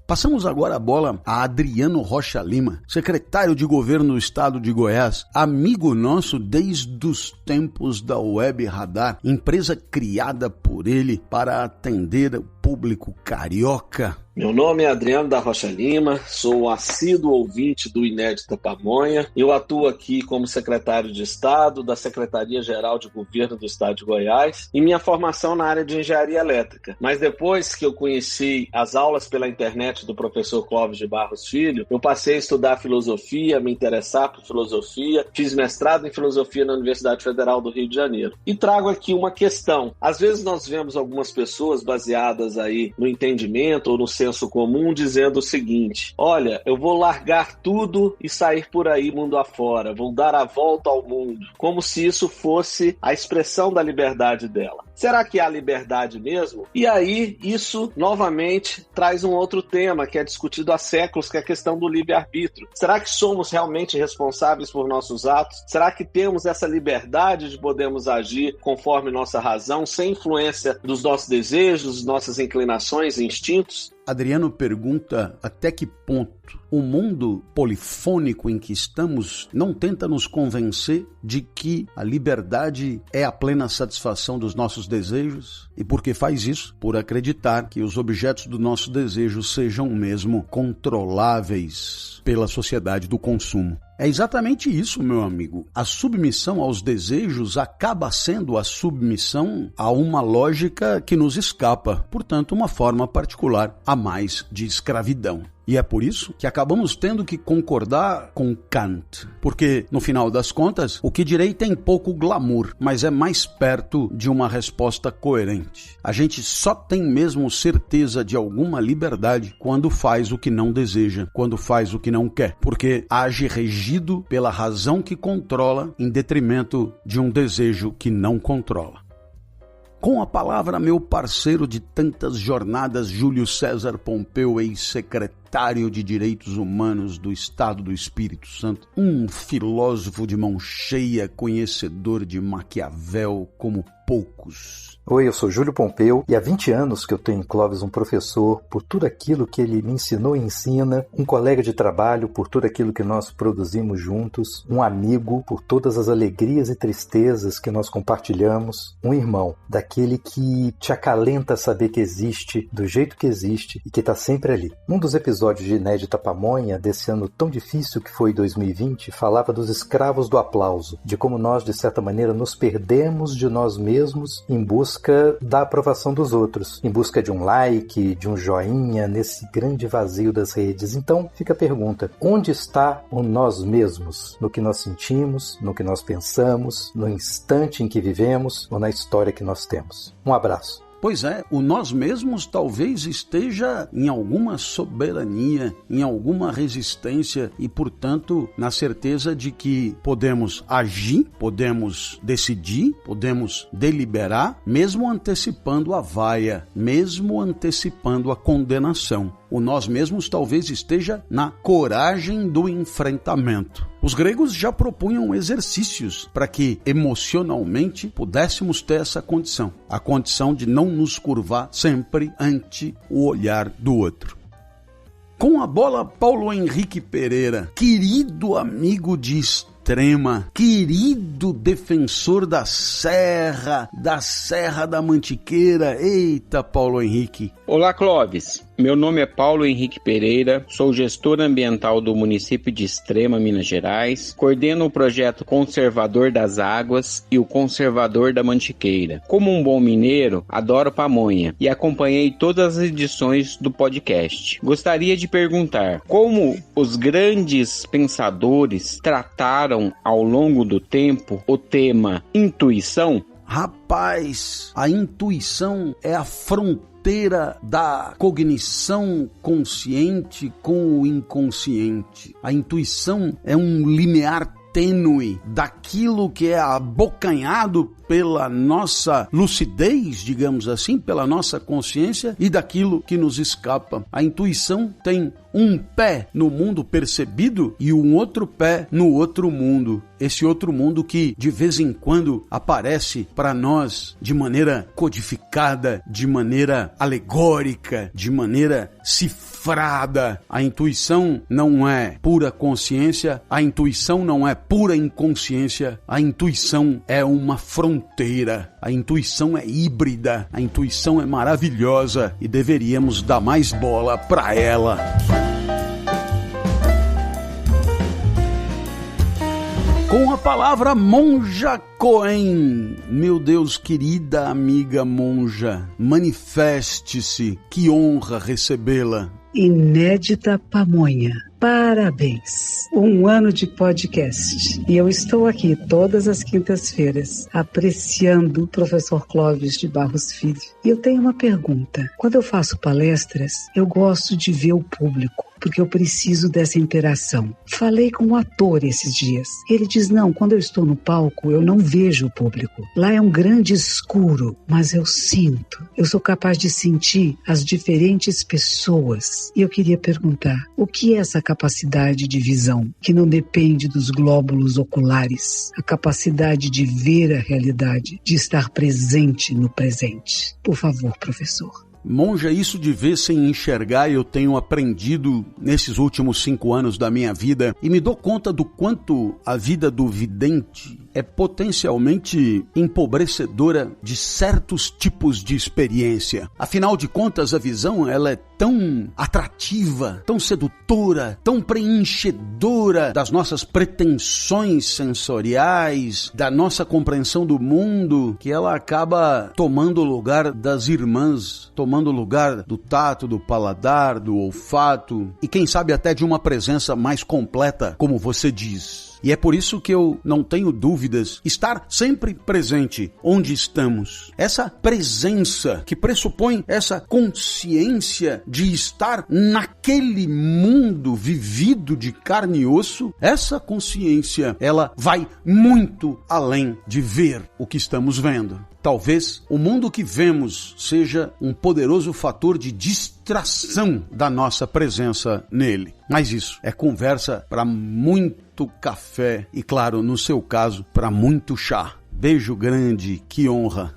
Passamos agora a bola a Adriano Rocha Lima, secretário de governo do estado de Goiás, amigo nosso desde os tempos da Web Radar, empresa criada por ele para atender o público carioca. Meu nome é Adriano da Rocha Lima, sou um assíduo ouvinte do Inédita Pamonha. Eu atuo aqui como secretário de Estado da Secretaria-Geral de Governo do Estado de Goiás e minha formação na área de engenharia elétrica. Mas depois que eu conheci as aulas pela internet do professor Clóvis de Barros Filho, eu passei a estudar filosofia, me interessar por filosofia, fiz mestrado em filosofia na Universidade Federal do Rio de Janeiro. E trago aqui uma questão. Às vezes nós vemos algumas pessoas baseadas aí no entendimento ou no senso comum dizendo o seguinte: olha, eu vou largar tudo e sair por aí mundo afora, vou dar a volta ao mundo, como se isso fosse a expressão da liberdade dela. Será que há liberdade mesmo? E aí, isso novamente traz um outro tema que é discutido há séculos, que é a questão do livre-arbítrio. Será que somos realmente responsáveis por nossos atos? Será que temos essa liberdade de podermos agir conforme nossa razão, sem influência dos nossos desejos, nossas inclinações e instintos? Adriano pergunta até que ponto o mundo polifônico em que estamos não tenta nos convencer de que a liberdade é a plena satisfação dos nossos desejos. E por que faz isso? Por acreditar que os objetos do nosso desejo sejam mesmo controláveis pela sociedade do consumo. É exatamente isso, meu amigo. A submissão aos desejos acaba sendo a submissão a uma lógica que nos escapa, portanto, uma forma particular a mais de escravidão. E é por isso que acabamos tendo que concordar com Kant, porque, no final das contas, o que direi tem pouco glamour, mas é mais perto de uma resposta coerente. A gente só tem mesmo certeza de alguma liberdade quando faz o que não deseja, quando faz o que não quer, porque age regido pela razão que controla em detrimento de um desejo que não controla. Com a palavra, meu parceiro de tantas jornadas, Júlio César Pompeu, ex-secretário de Direitos Humanos do Estado do Espírito Santo, um filósofo de mão cheia, conhecedor de Maquiavel como poucos. Oi, eu sou Júlio Pompeu e há 20 anos que eu tenho em Clóvis um professor por tudo aquilo que ele me ensinou e ensina, um colega de trabalho por tudo aquilo que nós produzimos juntos, um amigo por todas as alegrias e tristezas que nós compartilhamos, um irmão, daquele que te acalenta a saber que existe, do jeito que existe e que está sempre ali. Um dos episódios de Inédita Pamonha, desse ano tão difícil que foi 2020, falava dos escravos do aplauso, de como nós, de certa maneira, nos perdemos de nós mesmos em busca da aprovação dos outros, em busca de um like, de um joinha, nesse grande vazio das redes. Então, fica a pergunta: onde está o nós mesmos? No que nós sentimos, no que nós pensamos, no instante em que vivemos ou na história que nós temos? Um abraço. Pois é, o nós mesmos talvez esteja em alguma soberania, em alguma resistência e, portanto, na certeza de que podemos agir, podemos decidir, podemos deliberar, mesmo antecipando a vaia, mesmo antecipando a condenação. o nós mesmos talvez esteja na coragem do enfrentamento. Os gregos já propunham exercícios para que emocionalmente pudéssemos ter essa condição, a condição de não nos curvar sempre ante o olhar do outro. Com a bola, Paulo Henrique Pereira, querido amigo de Extrema, querido defensor da Serra da Mantiqueira. Eita, Paulo Henrique. Olá, Clóvis. Meu nome é Paulo Henrique Pereira, sou gestor ambiental do município de Extrema, Minas Gerais, coordeno o projeto Conservador das Águas e o Conservador da Mantiqueira. Como um bom mineiro, adoro pamonha e acompanhei todas as edições do podcast. Gostaria de perguntar como os grandes pensadores trataram ao longo do tempo o tema intuição? Rapaz, a intuição é a fronteira da cognição consciente com o inconsciente. A intuição é um limiar tênue daquilo que é abocanhado pela nossa lucidez, digamos assim, pela nossa consciência e daquilo que nos escapa. A intuição tem um pé no mundo percebido e um outro pé no outro mundo. Esse outro mundo que de vez em quando aparece para nós de maneira codificada, de maneira alegórica, de maneira cifrada. A intuição não é pura consciência, a intuição não é pura inconsciência, a intuição é uma fronteira, a intuição é híbrida, a intuição é maravilhosa e deveríamos dar mais bola para ela. Com a palavra Monja Cohen. Meu Deus, querida amiga Monja, manifeste-se, que honra recebê-la. Inédita Pamonha, parabéns! 1 ano de podcast e eu estou aqui todas as quintas-feiras apreciando o professor Clóvis de Barros Filho. E eu tenho uma pergunta. Quando eu faço palestras, eu gosto de ver o público, porque eu preciso dessa interação. Falei com um ator esses dias. Ele diz, não, quando eu estou no palco, eu não vejo o público. Lá é um grande escuro, mas eu sinto. Eu sou capaz de sentir as diferentes pessoas. E eu queria perguntar, o que é essa capacidade de visão, que não depende dos glóbulos oculares? A capacidade de ver a realidade, de estar presente no presente. Por favor, professor. Monja, isso de ver sem enxergar eu tenho aprendido nesses últimos 5 anos da minha vida e me dou conta do quanto a vida do vidente é potencialmente empobrecedora de certos tipos de experiência. Afinal de contas, a visão ela é tão atrativa, tão sedutora, tão preenchedora das nossas pretensões sensoriais, da nossa compreensão do mundo, que ela acaba tomando o lugar das irmãs, tomando o lugar do tato, do paladar, do olfato e quem sabe até de uma presença mais completa, como você diz. E é por isso que eu não tenho dúvidas, estar sempre presente onde estamos. Essa presença que pressupõe essa consciência de estar naquele mundo vivido de carne e osso, essa consciência, ela vai muito além de ver o que estamos vendo. Talvez o mundo que vemos seja um poderoso fator de distração da nossa presença nele. Mas isso é conversa para muito café e, claro, no seu caso, para muito chá. Beijo grande, que honra.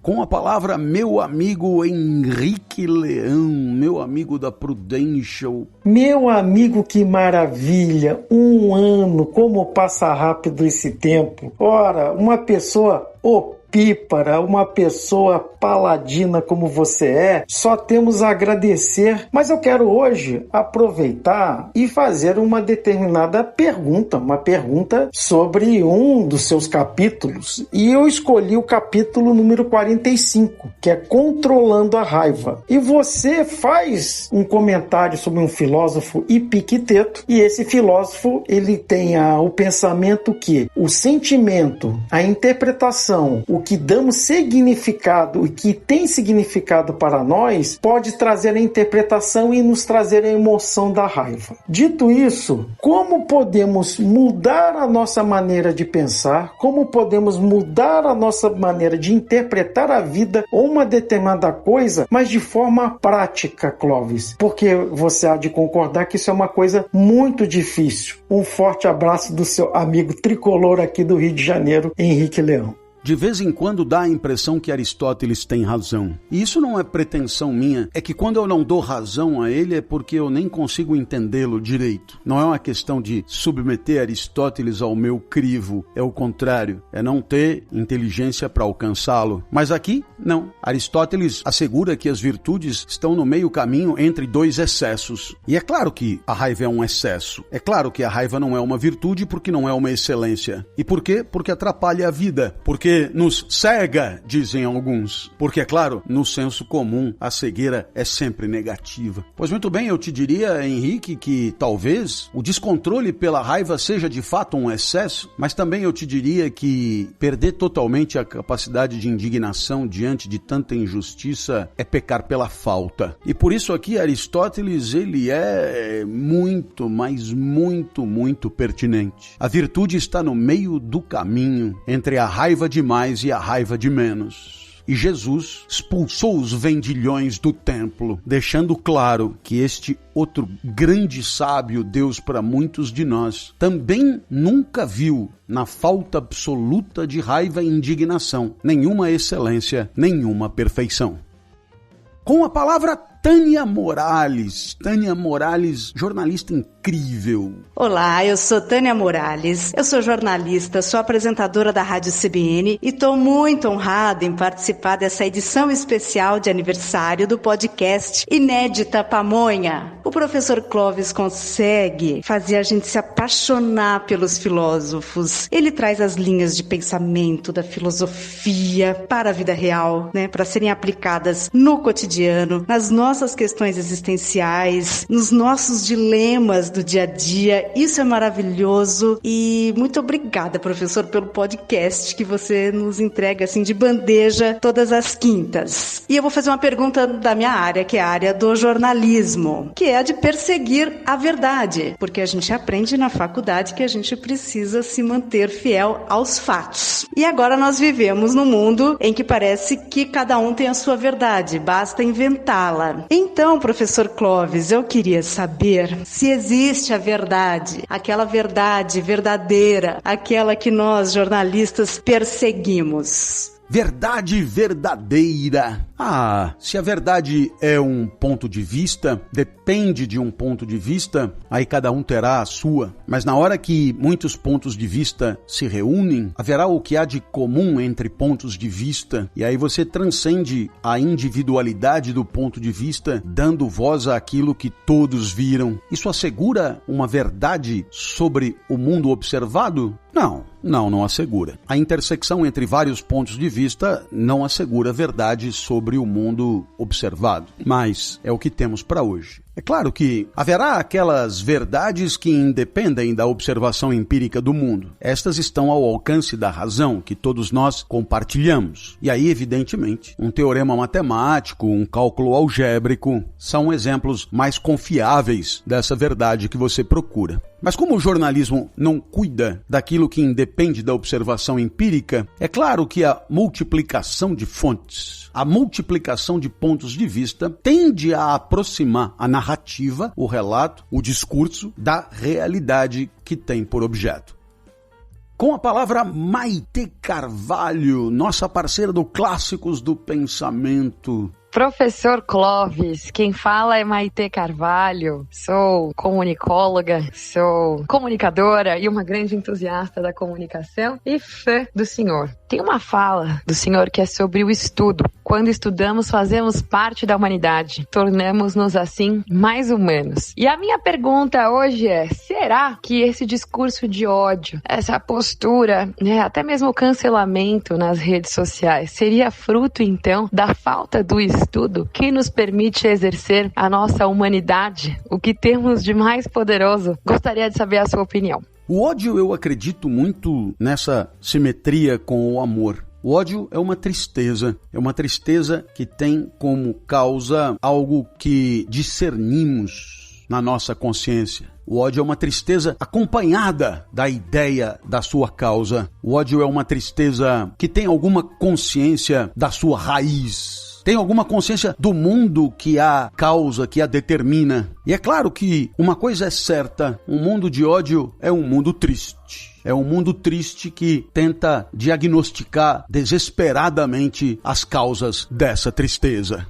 Com a palavra, meu amigo Henrique Leão, meu amigo da Prudential. Meu amigo, que maravilha! 1 ano, como passa rápido esse tempo. Ora, uma pessoa opípara, uma pessoa paladina como você é, só temos a agradecer. Mas eu quero hoje aproveitar e fazer uma determinada pergunta, uma pergunta sobre um dos seus capítulos. E eu escolhi o capítulo número 45, que é Controlando a Raiva. E você faz um comentário sobre um filósofo Epicteto, e esse filósofo, ele tem o pensamento que o sentimento, a interpretação, o que damos significado e que tem significado para nós pode trazer a interpretação e nos trazer a emoção da raiva. Dito isso, como podemos mudar a nossa maneira de pensar, como podemos mudar a nossa maneira de interpretar a vida ou uma determinada coisa, mas de forma prática, Clóvis? Porque você há de concordar que isso é uma coisa muito difícil. Um forte abraço do seu amigo tricolor aqui do Rio de Janeiro, Henrique Leão. De vez em quando dá a impressão que Aristóteles tem razão. E isso não é pretensão minha, é que quando eu não dou razão a ele é porque eu nem consigo entendê-lo direito. Não é uma questão de submeter Aristóteles ao meu crivo, é o contrário, é não ter inteligência para alcançá-lo. Mas aqui, não. Aristóteles assegura que as virtudes estão no meio caminho entre dois excessos. E é claro que a raiva é um excesso. É claro que a raiva não é uma virtude porque não é uma excelência. E por quê? Porque atrapalha a vida. Porque nos cega, dizem alguns. Porque, é claro, no senso comum, a cegueira é sempre negativa. Pois muito bem, eu te diria, Henrique, que talvez o descontrole pela raiva seja de fato um excesso, mas também eu te diria que perder totalmente a capacidade de indignação diante de tanta injustiça é pecar pela falta. E por isso aqui Aristóteles, ele é muito, mas muito pertinente. A virtude está no meio do caminho entre a raiva de mais e a raiva de menos. E Jesus expulsou os vendilhões do templo, deixando claro que este outro grande sábio Deus para muitos de nós também nunca viu na falta absoluta de raiva e indignação nenhuma excelência, nenhuma perfeição. Com a palavra Tânia Morales, jornalista incrível. Olá, eu sou Tânia Morales, eu sou jornalista, sou apresentadora da Rádio CBN e estou muito honrada em participar dessa edição especial de aniversário do podcast Inédita Pamonha. O professor Clóvis consegue fazer a gente se apaixonar pelos filósofos. Ele traz as linhas de pensamento da filosofia para a vida real, para serem aplicadas no cotidiano, nas nossas questões existenciais, nos nossos dilemas do dia a dia. Isso é maravilhoso e muito obrigada, professor, pelo podcast que você nos entrega assim de bandeja todas as quintas. E eu vou fazer uma pergunta da minha área, que é a área do jornalismo, que é a de perseguir a verdade, porque a gente aprende na faculdade que a gente precisa se manter fiel aos fatos. E agora nós vivemos num mundo em que parece que cada um tem a sua verdade, basta inventá-la. Então, professor Clóvis, eu queria saber se existe a verdade, aquela verdade verdadeira, aquela que nós, jornalistas, perseguimos. Verdade verdadeira. Se a verdade é um ponto de vista, depende de um ponto de vista, aí cada um terá a sua. Mas na hora que muitos pontos de vista se reúnem, haverá o que há de comum entre pontos de vista, e aí você transcende a individualidade do ponto de vista, dando voz àquilo que todos viram. Isso assegura uma verdade sobre o mundo observado? Não assegura. A intersecção entre vários pontos de vista não assegura verdade sobre o mundo observado. Mas é o que temos para hoje. É claro que haverá aquelas verdades que independem da observação empírica do mundo. Estas estão ao alcance da razão, que todos nós compartilhamos. E aí, evidentemente, um teorema matemático, um cálculo algébrico, são exemplos mais confiáveis dessa verdade que você procura. Mas como o jornalismo não cuida daquilo que independe da observação empírica, é claro que a multiplicação de fontes, a multiplicação de pontos de vista tende a aproximar a narrativa, o relato, o discurso da realidade que tem por objeto. Com a palavra Maite Carvalho, nossa parceira do Clássicos do Pensamento. Professor Clóvis, quem fala é Maite Carvalho, sou comunicóloga, sou comunicadora e uma grande entusiasta da comunicação e fã do senhor. Tem uma fala do senhor que é sobre o estudo. Quando estudamos, fazemos parte da humanidade, tornamos-nos assim mais humanos. E a minha pergunta hoje é, será que esse discurso de ódio, essa postura, até mesmo o cancelamento nas redes sociais, seria fruto então da falta do estudo que nos permite exercer a nossa humanidade, o que temos de mais poderoso? Gostaria de saber a sua opinião. O ódio, eu acredito muito nessa simetria com o amor. O ódio é uma tristeza que tem como causa algo que discernimos na nossa consciência. O ódio é uma tristeza acompanhada da ideia da sua causa. O ódio é uma tristeza que tem alguma consciência da sua raiz. Tem alguma consciência do mundo que a causa, que a determina. E é claro que uma coisa é certa, um mundo de ódio é um mundo triste. É um mundo triste que tenta diagnosticar desesperadamente as causas dessa tristeza.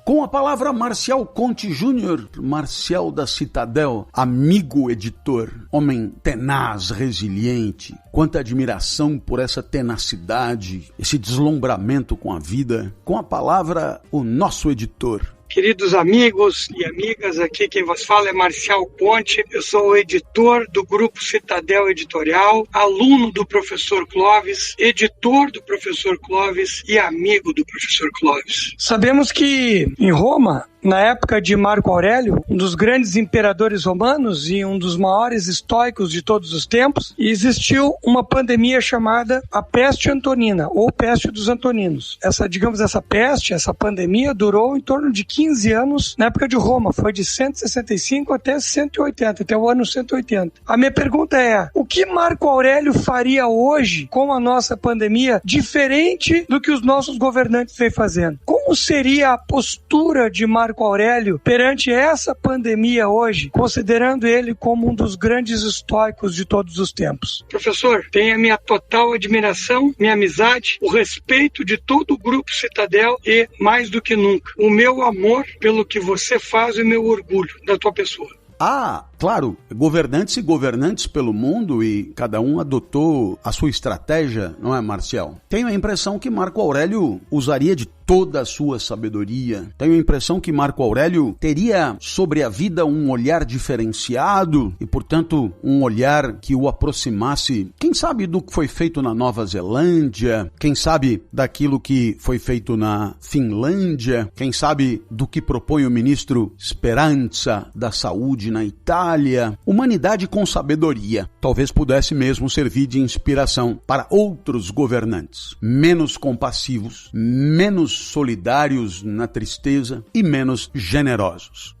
Com a palavra Marcial Conte Júnior, Marcial da Citadel, amigo editor, homem tenaz, resiliente, quanta admiração por essa tenacidade, esse deslumbramento com a vida. Com a palavra, o nosso editor. Queridos amigos e amigas, aqui quem vos fala é Marcial Conte, eu sou o editor do Grupo Citadel Editorial, aluno do professor Clóvis, editor do professor Clóvis e amigo do professor Clóvis. Sabemos que em Roma, na época de Marco Aurélio, um dos grandes imperadores romanos e um dos maiores estoicos de todos os tempos, existiu uma pandemia chamada a peste antonina, ou peste dos antoninos. Essa peste, essa pandemia durou em torno de 15 anos na época de Roma, foi de 165 até 180, até o ano 180. A minha pergunta é, o que Marco Aurélio faria hoje com a nossa pandemia diferente do que os nossos governantes vêm fazendo? Como seria a postura de Marco Aurélio perante essa pandemia hoje, considerando ele como um dos grandes estoicos de todos os tempos? Professor, tenha minha total admiração, minha amizade, o respeito de todo o Grupo Citadel e, mais do que nunca, o meu amor pelo que você faz e o meu orgulho da tua pessoa. Ah, claro, governantes e governantes pelo mundo e cada um adotou a sua estratégia, não é, Marcial? Tenho a impressão que Marco Aurélio usaria de toda a sua sabedoria. Tenho a impressão que Marco Aurélio teria sobre a vida um olhar diferenciado e, portanto, um olhar que o aproximasse, quem sabe, do que foi feito na Nova Zelândia, quem sabe daquilo que foi feito na Finlândia, quem sabe do que propõe o ministro Speranza da Saúde na Itália. Humanidade com sabedoria. Talvez pudesse mesmo servir de inspiração para outros governantes, menos compassivos, menos solidários na tristeza e menos generosos.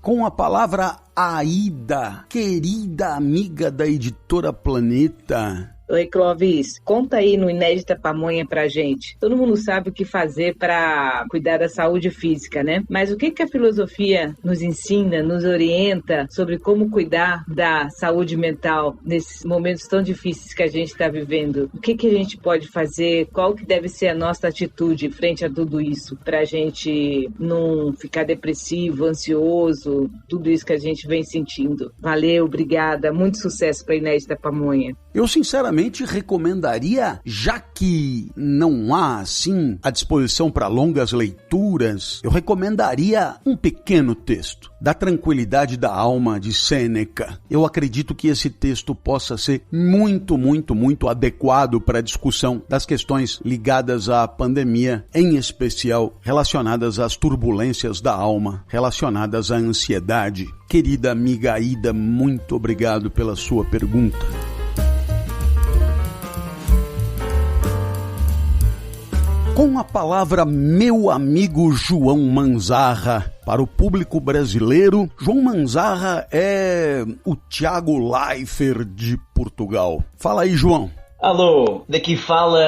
Com a palavra Aida, querida amiga da editora Planeta. Oi, Clóvis, conta aí no Inédita Pamonha pra gente. Todo mundo sabe o que fazer para cuidar da saúde física, né? Mas o que a filosofia nos ensina, nos orienta sobre como cuidar da saúde mental nesses momentos tão difíceis que a gente está vivendo? O que a gente pode fazer? Qual que deve ser a nossa atitude frente a tudo isso? Pra gente não ficar depressivo, ansioso, tudo isso que a gente vem sentindo. Valeu, obrigada. Muito sucesso pra Inédita Pamonha. Eu, sinceramente, recomendaria, já que não há, assim, à disposição para longas leituras, eu recomendaria um pequeno texto, Da Tranquilidade da Alma, de Sêneca. Eu acredito que esse texto possa ser muito, muito, muito adequado para a discussão das questões ligadas à pandemia, em especial relacionadas às turbulências da alma, relacionadas à ansiedade. Querida amiga Aida, muito obrigado pela sua pergunta. Com a palavra meu amigo João Manzarra, para o público brasileiro, João Manzarra é o Thiago Leifert de Portugal. Fala aí, João. Alô, daqui fala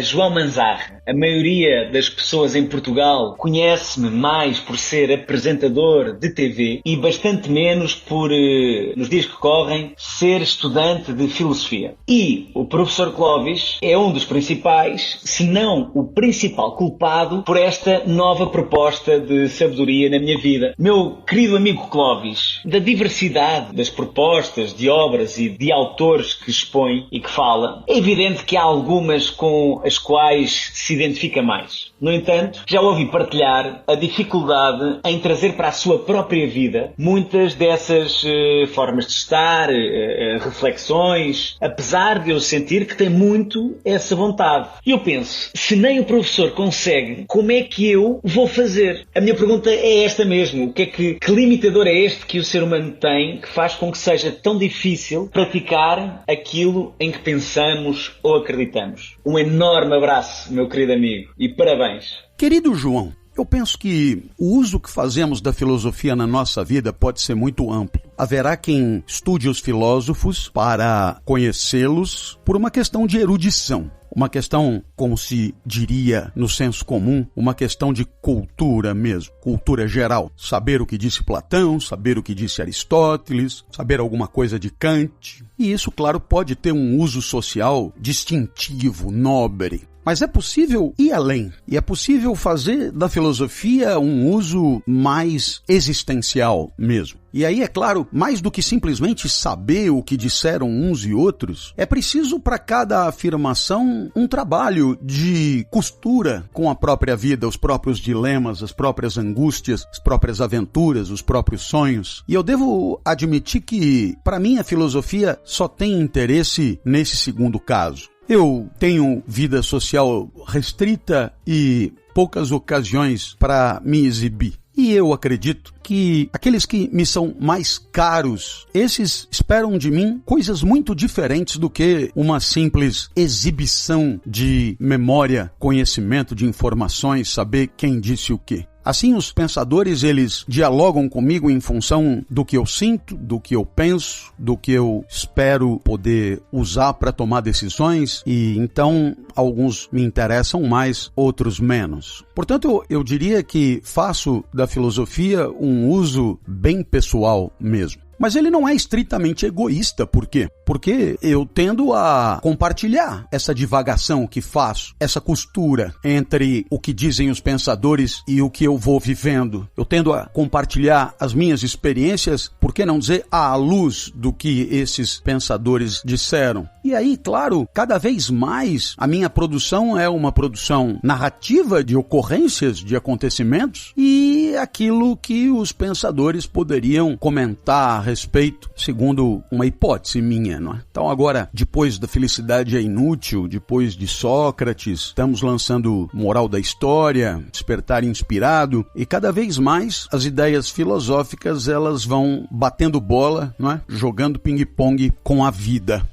João Manzarra. A maioria das pessoas em Portugal conhece-me mais por ser apresentador de TV e bastante menos por, nos dias que correm, ser estudante de filosofia. E o professor Clóvis é um dos principais, se não o principal culpado por esta nova proposta de sabedoria na minha vida. Meu querido amigo Clóvis, da diversidade das propostas, de obras e de autores que expõe e que fala, é evidente que há algumas com as quais se identifica mais. No entanto, já ouvi partilhar a dificuldade em trazer para a sua própria vida muitas dessas formas de estar, reflexões, apesar de eu sentir que tem muito essa vontade. E eu penso, se nem o professor consegue, como é que eu vou fazer? A minha pergunta é esta mesmo. Que limitador é este que o ser humano tem que faz com que seja tão difícil praticar aquilo em que pensamos, queremos ou acreditamos. Um enorme abraço, meu querido amigo, e parabéns. Querido João, eu penso que o uso que fazemos da filosofia na nossa vida pode ser muito amplo. Haverá quem estude os filósofos para conhecê-los por uma questão de erudição. Uma questão, como se diria no senso comum, uma questão de cultura mesmo, cultura geral. Saber o que disse Platão, saber o que disse Aristóteles, saber alguma coisa de Kant. E isso, claro, pode ter um uso social distintivo, nobre. Mas é possível ir além, e é possível fazer da filosofia um uso mais existencial mesmo. E aí, é claro, mais do que simplesmente saber o que disseram uns e outros, é preciso para cada afirmação um trabalho de costura com a própria vida, os próprios dilemas, as próprias angústias, as próprias aventuras, os próprios sonhos. E eu devo admitir que, para mim, a filosofia só tem interesse nesse segundo caso. Eu tenho vida social restrita e poucas ocasiões para me exibir. E eu acredito que aqueles que me são mais caros, esses esperam de mim coisas muito diferentes do que uma simples exibição de memória, conhecimento de informações, saber quem disse o quê. Assim, os pensadores, eles dialogam comigo em função do que eu sinto, do que eu penso, do que eu espero poder usar para tomar decisões, e então alguns me interessam mais, outros menos. Portanto, eu diria que faço da filosofia um uso bem pessoal mesmo. Mas ele não é estritamente egoísta. Por quê? Porque eu tendo a compartilhar essa divagação que faço, essa costura entre o que dizem os pensadores e o que eu vou vivendo. Eu tendo a compartilhar as minhas experiências, por que não dizer à luz do que esses pensadores disseram? E aí, claro, cada vez mais a minha produção é uma produção narrativa de ocorrências, de acontecimentos, e aquilo que os pensadores poderiam comentar a respeito, segundo uma hipótese minha, não é? Então agora, depois da Felicidade é Inútil, depois de Sócrates, estamos lançando Moral da História, Despertar Inspirado, e cada vez mais as ideias filosóficas elas vão batendo bola, não é? Jogando ping-pong com a vida.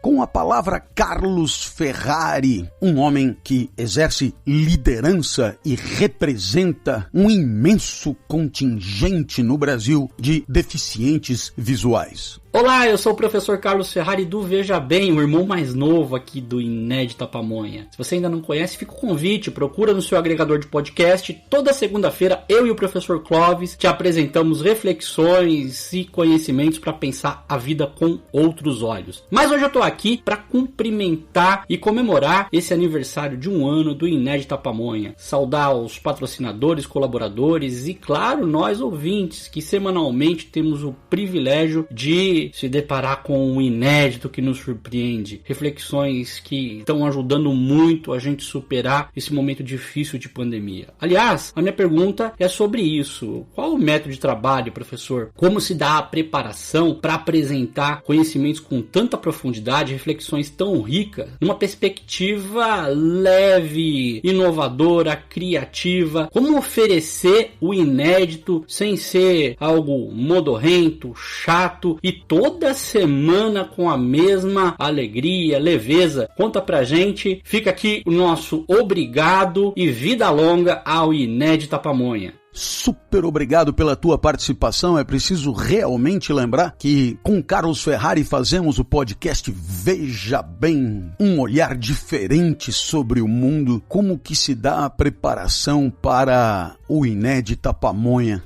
Com a palavra Carlos Ferrari, um homem que exerce liderança e representa um imenso contingente no Brasil de deficientes visuais. Olá, eu sou o professor Carlos Ferrari do Veja Bem, o irmão mais novo aqui do Inédita Pamonha. Se você ainda não conhece, fica o convite, procura no seu agregador de podcast. Toda segunda-feira, eu e o professor Clóvis te apresentamos reflexões e conhecimentos para pensar a vida com outros olhos. Mas hoje eu tô aqui para cumprimentar e comemorar esse aniversário de um ano do Inédita Pamonha. Saudar os patrocinadores, colaboradores e, claro, nós ouvintes, que semanalmente temos o privilégio de se deparar com um inédito que nos surpreende, reflexões que estão ajudando muito a gente superar esse momento difícil de pandemia. Aliás, a minha pergunta é sobre isso. Qual o método de trabalho, professor? Como se dá a preparação para apresentar conhecimentos com tanta profundidade, reflexões tão ricas, numa perspectiva leve, inovadora, criativa? Como oferecer o inédito sem ser algo modorrento, chato e toda semana com a mesma alegria, leveza? Conta pra gente. Fica aqui o nosso obrigado e vida longa ao Inédita Pamonha. Super obrigado pela tua participação. É preciso realmente lembrar que com Carlos Ferrari fazemos o podcast Veja Bem, um olhar diferente sobre o mundo, como que se dá a preparação para o Inédita Pamonha.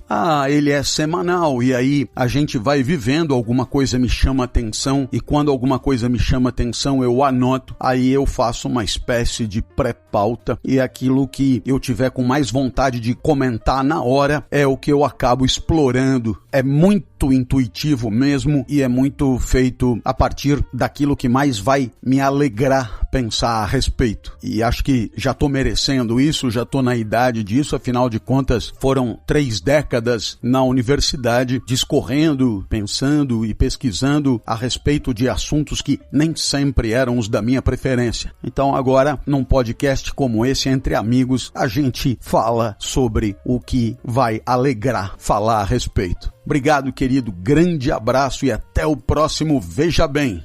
Ele é semanal e aí a gente vai vivendo, alguma coisa me chama atenção e quando alguma coisa me chama atenção eu anoto, aí eu faço uma espécie de pré-pauta e aquilo que eu tiver com mais vontade de comentar na hora é o que eu acabo explorando. É muito intuitivo mesmo e é muito feito a partir daquilo que mais vai me alegrar pensar a respeito. E acho que já estou merecendo isso, já estou na idade disso, afinal de contas foram 3 décadas na universidade discorrendo, pensando e pesquisando a respeito de assuntos que nem sempre eram os da minha preferência. Então agora, num podcast como esse, entre amigos, a gente fala sobre o que vai alegrar falar a respeito. Obrigado, querido, grande abraço e até o próximo Veja Bem.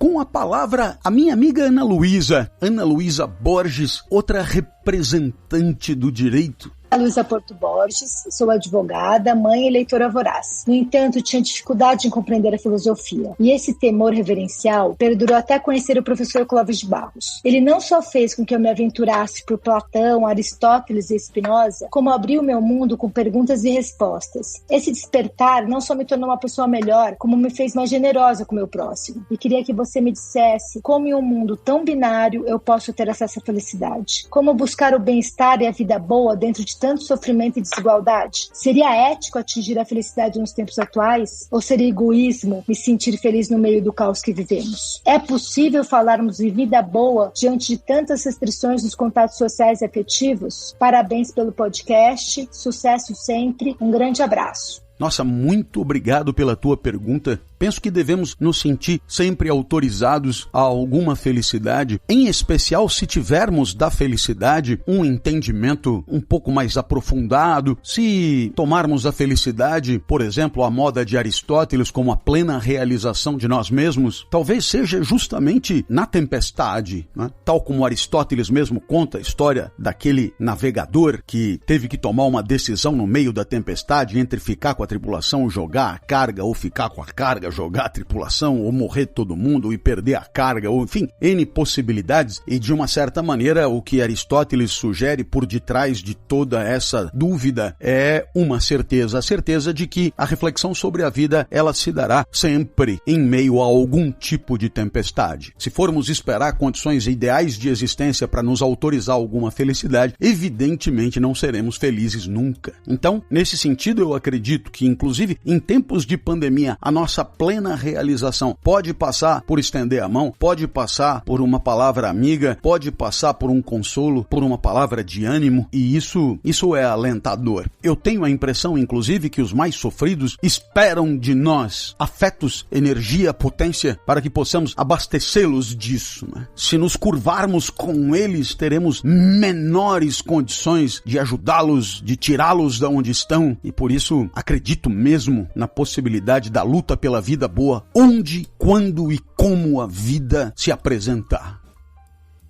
Com a palavra, a minha amiga Ana Luísa Borges, outra representante do direito. Luísa Porto Borges, sou advogada, mãe e leitora voraz. No entanto, tinha dificuldade em compreender a filosofia. E esse temor reverencial perdurou até conhecer o professor Clóvis de Barros. Ele não só fez com que eu me aventurasse por Platão, Aristóteles e Spinoza, como abriu meu mundo com perguntas e respostas. Esse despertar não só me tornou uma pessoa melhor, como me fez mais generosa com o meu próximo. E queria que você me dissesse como em um mundo tão binário eu posso ter acesso à felicidade. Como buscar o bem-estar e a vida boa dentro de tanto sofrimento e desigualdade? Seria ético atingir a felicidade nos tempos atuais? Ou seria egoísmo me sentir feliz no meio do caos que vivemos? É possível falarmos de vida boa diante de tantas restrições nos contatos sociais e afetivos? Parabéns pelo podcast, sucesso sempre, um grande abraço. Nossa, muito obrigado pela tua pergunta. Penso que devemos nos sentir sempre autorizados a alguma felicidade, em especial se tivermos da felicidade um entendimento um pouco mais aprofundado, se tomarmos a felicidade, por exemplo, a moda de Aristóteles, como a plena realização de nós mesmos, talvez seja justamente na tempestade, né? Tal como Aristóteles mesmo conta a história daquele navegador que teve que tomar uma decisão no meio da tempestade entre ficar com a tripulação, jogar a carga, ou ficar com a carga, jogar a tripulação, ou morrer todo mundo e perder a carga, ou enfim, N possibilidades. E de uma certa maneira o que Aristóteles sugere por detrás de toda essa dúvida é uma certeza, a certeza de que a reflexão sobre a vida, ela se dará sempre em meio a algum tipo de tempestade. Se formos esperar condições ideais de existência para nos autorizar alguma felicidade, evidentemente não seremos felizes nunca. Então, nesse sentido, eu acredito que, inclusive, em tempos de pandemia, a nossa plena realização pode passar por estender a mão, pode passar por uma palavra amiga, pode passar por um consolo, por uma palavra de ânimo, e isso é alentador. Eu tenho a impressão, inclusive, que os mais sofridos esperam de nós afetos, energia, potência, para que possamos abastecê-los disso, né? Se nos curvarmos com eles, teremos menores condições de ajudá-los, de tirá-los de onde estão, e por isso acredito mesmo na possibilidade da luta pela vida boa, onde, quando e como a vida se apresentar.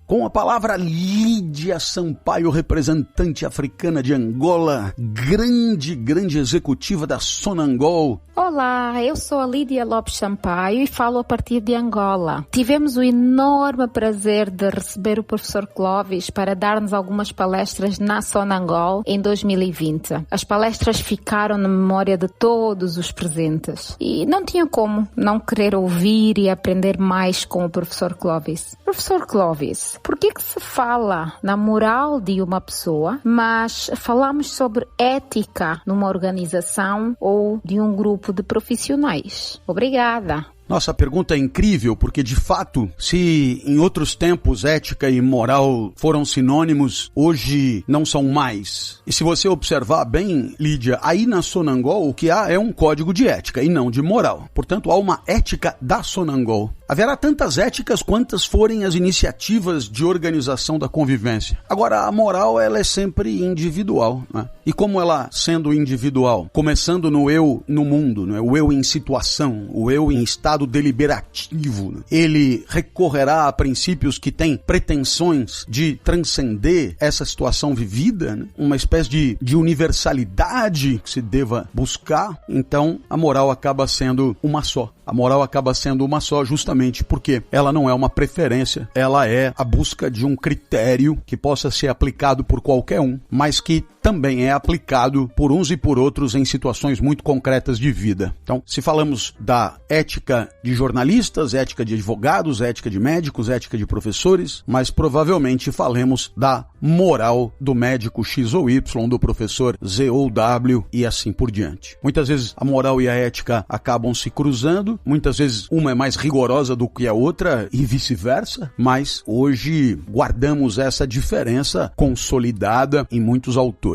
Com a palavra, Lídia Sampaio, representante africana de Angola, grande executiva da Sonangol. Olá, eu sou a Lídia Lopes Sampaio e falo a partir de Angola. Tivemos o enorme prazer de receber o professor Clóvis para dar-nos algumas palestras na Sonangol em 2020. As palestras ficaram na memória de todos os presentes e não tinha como não querer ouvir e aprender mais com o professor Clóvis. Professor Clóvis, por que se fala na moral de uma pessoa, mas falamos sobre ética numa organização ou de um grupo de profissionais? Obrigada. Nossa, a pergunta é incrível, porque de fato, se em outros tempos ética e moral foram sinônimos, hoje não são mais. E se você observar bem, Lídia, aí na Sonangol o que há é um código de ética e não de moral. Portanto, há uma ética da Sonangol. Haverá tantas éticas quantas forem as iniciativas de organização da convivência. Agora, a moral, ela é sempre individual, né? E como ela sendo individual, começando no eu no mundo, né? O eu em situação, o eu em estado deliberativo, né? Ele recorrerá a princípios que têm pretensões de transcender essa situação vivida, né? Uma espécie de universalidade que se deva buscar. Então, a moral acaba sendo uma só. A moral acaba sendo uma só justamente porque ela não é uma preferência, ela é a busca de um critério que possa ser aplicado por qualquer um, mas que também é aplicado por uns e por outros em situações muito concretas de vida. Então, se falamos da ética de jornalistas, ética de advogados, ética de médicos, ética de professores, mas provavelmente falemos da moral do médico X ou Y, do professor Z ou W e assim por diante. Muitas vezes a moral e a ética acabam se cruzando, muitas vezes uma é mais rigorosa do que a outra e vice-versa, mas hoje guardamos essa diferença consolidada em muitos autores.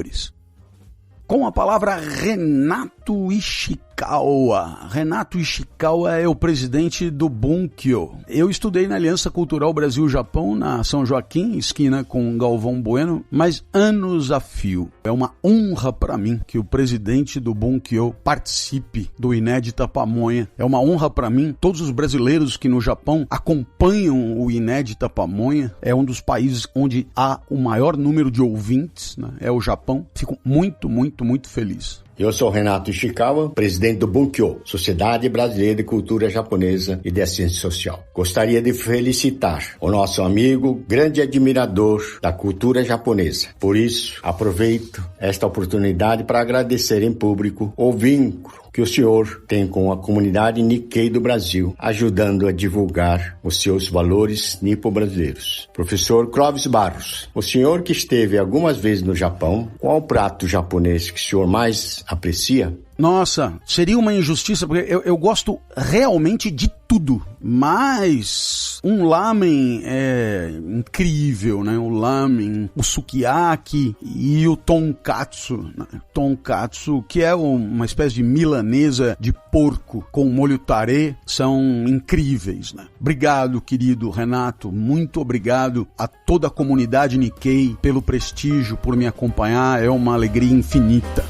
Com a palavra, Renato Ishikawa, Ishikawa. Renato Ishikawa é o presidente do Bunkyo. Eu estudei na Aliança Cultural Brasil-Japão, na São Joaquim, esquina com Galvão Bueno, mas anos a fio. É uma honra para mim que o presidente do Bunkyo participe do Inédita Pamonha. É uma honra para mim. Todos os brasileiros que no Japão acompanham o Inédita Pamonha. É um dos países onde há o maior número de ouvintes, né? É o Japão. Fico muito, muito, muito feliz. Eu sou Renato Ishikawa, presidente do Bunkyo, Sociedade Brasileira de Cultura Japonesa e de Assistência Social. Gostaria de felicitar o nosso amigo, grande admirador da cultura japonesa. Por isso, aproveito esta oportunidade para agradecer em público o vínculo que o senhor tem com a comunidade Nikkei do Brasil, ajudando a divulgar os seus valores nipo-brasileiros. Professor Clóvis Barros, o senhor que esteve algumas vezes no Japão, qual o prato japonês que o senhor mais aprecia? Nossa, seria uma injustiça, porque eu gosto realmente de tudo, mas um lamen é incrível, né? O lamen, o sukiyaki e o tonkatsu. Tonkatsu, que é uma espécie de milanesa de porco com molho tarê, são incríveis, né? Obrigado, querido Renato, muito obrigado a toda a comunidade Nikkei pelo prestígio, por me acompanhar, é uma alegria infinita.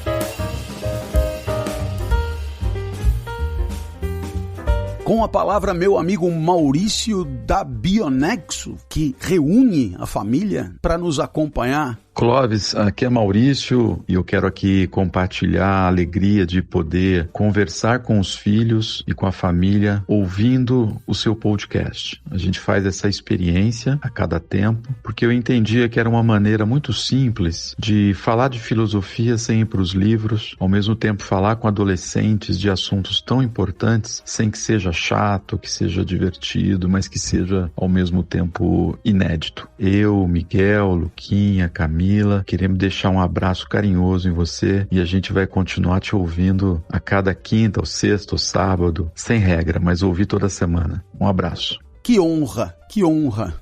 Com a palavra, meu amigo Maurício da Bionexo, que reúne a família para nos acompanhar. Clóvis, aqui é Maurício e eu quero aqui compartilhar a alegria de poder conversar com os filhos e com a família ouvindo o seu podcast. A gente faz essa experiência a cada tempo porque eu entendia que era uma maneira muito simples de falar de filosofia sem ir para os livros, ao mesmo tempo falar com adolescentes de assuntos tão importantes sem que seja chato, que seja divertido, mas que seja ao mesmo tempo inédito. Eu, Miguel, Luquinha, Camila, queremos deixar um abraço carinhoso em você e a gente vai continuar te ouvindo a cada quinta, ou sexta, ou sábado, sem regra, mas ouvir toda semana. Um abraço. Que honra, que honra.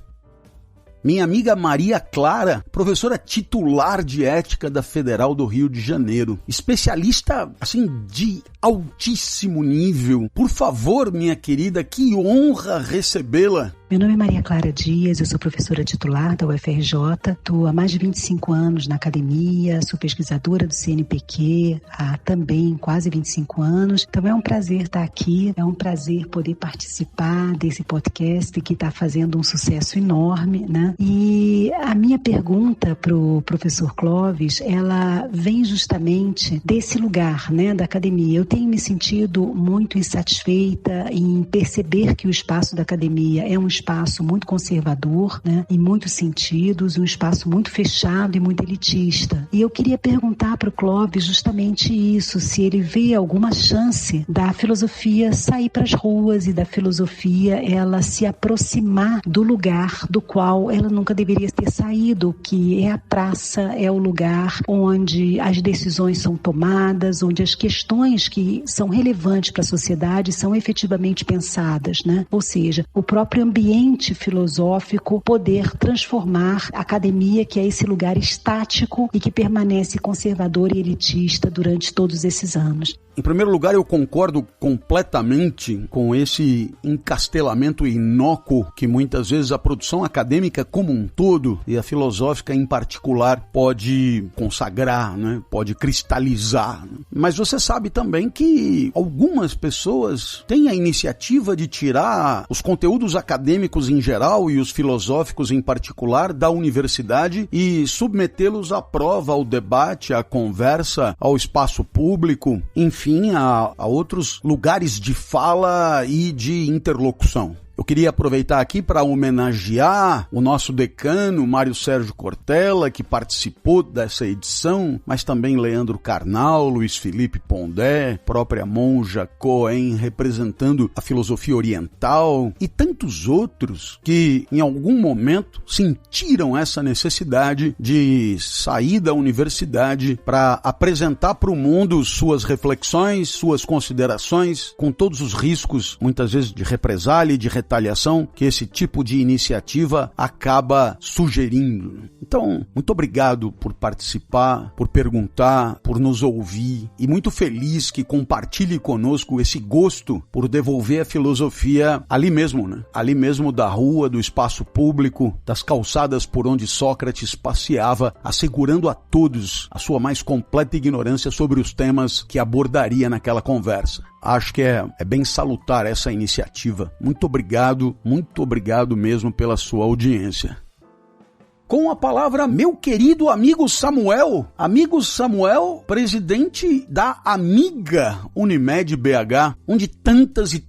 Minha amiga Maria Clara, professora titular de ética da Federal do Rio de Janeiro, especialista, assim, de altíssimo nível. Por favor, minha querida, que honra recebê-la. Meu nome é Maria Clara Dias, eu sou professora titular da UFRJ, estou há mais de 25 anos na academia, sou pesquisadora do CNPq há também quase 25 anos, então é um prazer estar aqui, é um prazer poder participar desse podcast que está fazendo um sucesso enorme, né? E a minha pergunta para o professor Clóvis, ela vem justamente desse lugar, né, da academia. Eu tenho me sentido muito insatisfeita em perceber que o espaço da academia é um espaço muito conservador, né, em muitos sentidos, um espaço muito fechado e muito elitista. E eu queria perguntar para o Clóvis justamente isso, se ele vê alguma chance da filosofia sair para as ruas e da filosofia ela se aproximar do lugar do qual ela nunca deveria ter saído, que é a praça, é o lugar onde as decisões são tomadas, onde as questões que são relevantes para a sociedade são efetivamente pensadas, né? Ou seja, o próprio ambiente filosófico poder transformar a academia, que é esse lugar estático e que permanece conservador e elitista durante todos esses anos. Em primeiro lugar, eu concordo completamente com esse encastelamento inócuo que muitas vezes a produção acadêmica como um todo e a filosófica em particular pode consagrar, né? Pode cristalizar. Mas você sabe também que algumas pessoas têm a iniciativa de tirar os conteúdos acadêmicos em geral e os filosóficos em particular da universidade e submetê-los à prova, ao debate, à conversa, ao espaço público, enfim, a outros lugares de fala e de interlocução. Eu queria aproveitar aqui para homenagear o nosso decano, Mário Sérgio Cortella, que participou dessa edição, mas também Leandro Carnal, Luiz Felipe Pondé, própria Monja Cohen, representando a filosofia oriental, e tantos outros que, em algum momento, sentiram essa necessidade de sair da universidade para apresentar para o mundo suas reflexões, suas considerações, com todos os riscos, muitas vezes, de represália e de retaliação que esse tipo de iniciativa acaba sugerindo. Então, muito obrigado por participar, por perguntar, por nos ouvir, e muito feliz que compartilhe conosco esse gosto por devolver a filosofia ali mesmo, né? Ali mesmo da rua, do espaço público, das calçadas por onde Sócrates passeava, assegurando a todos a sua mais completa ignorância sobre os temas que abordaria naquela conversa. Acho que é bem salutar essa iniciativa. Muito obrigado mesmo pela sua audiência. Com a palavra, meu querido amigo Samuel, presidente da amiga Unimed BH, onde tantas e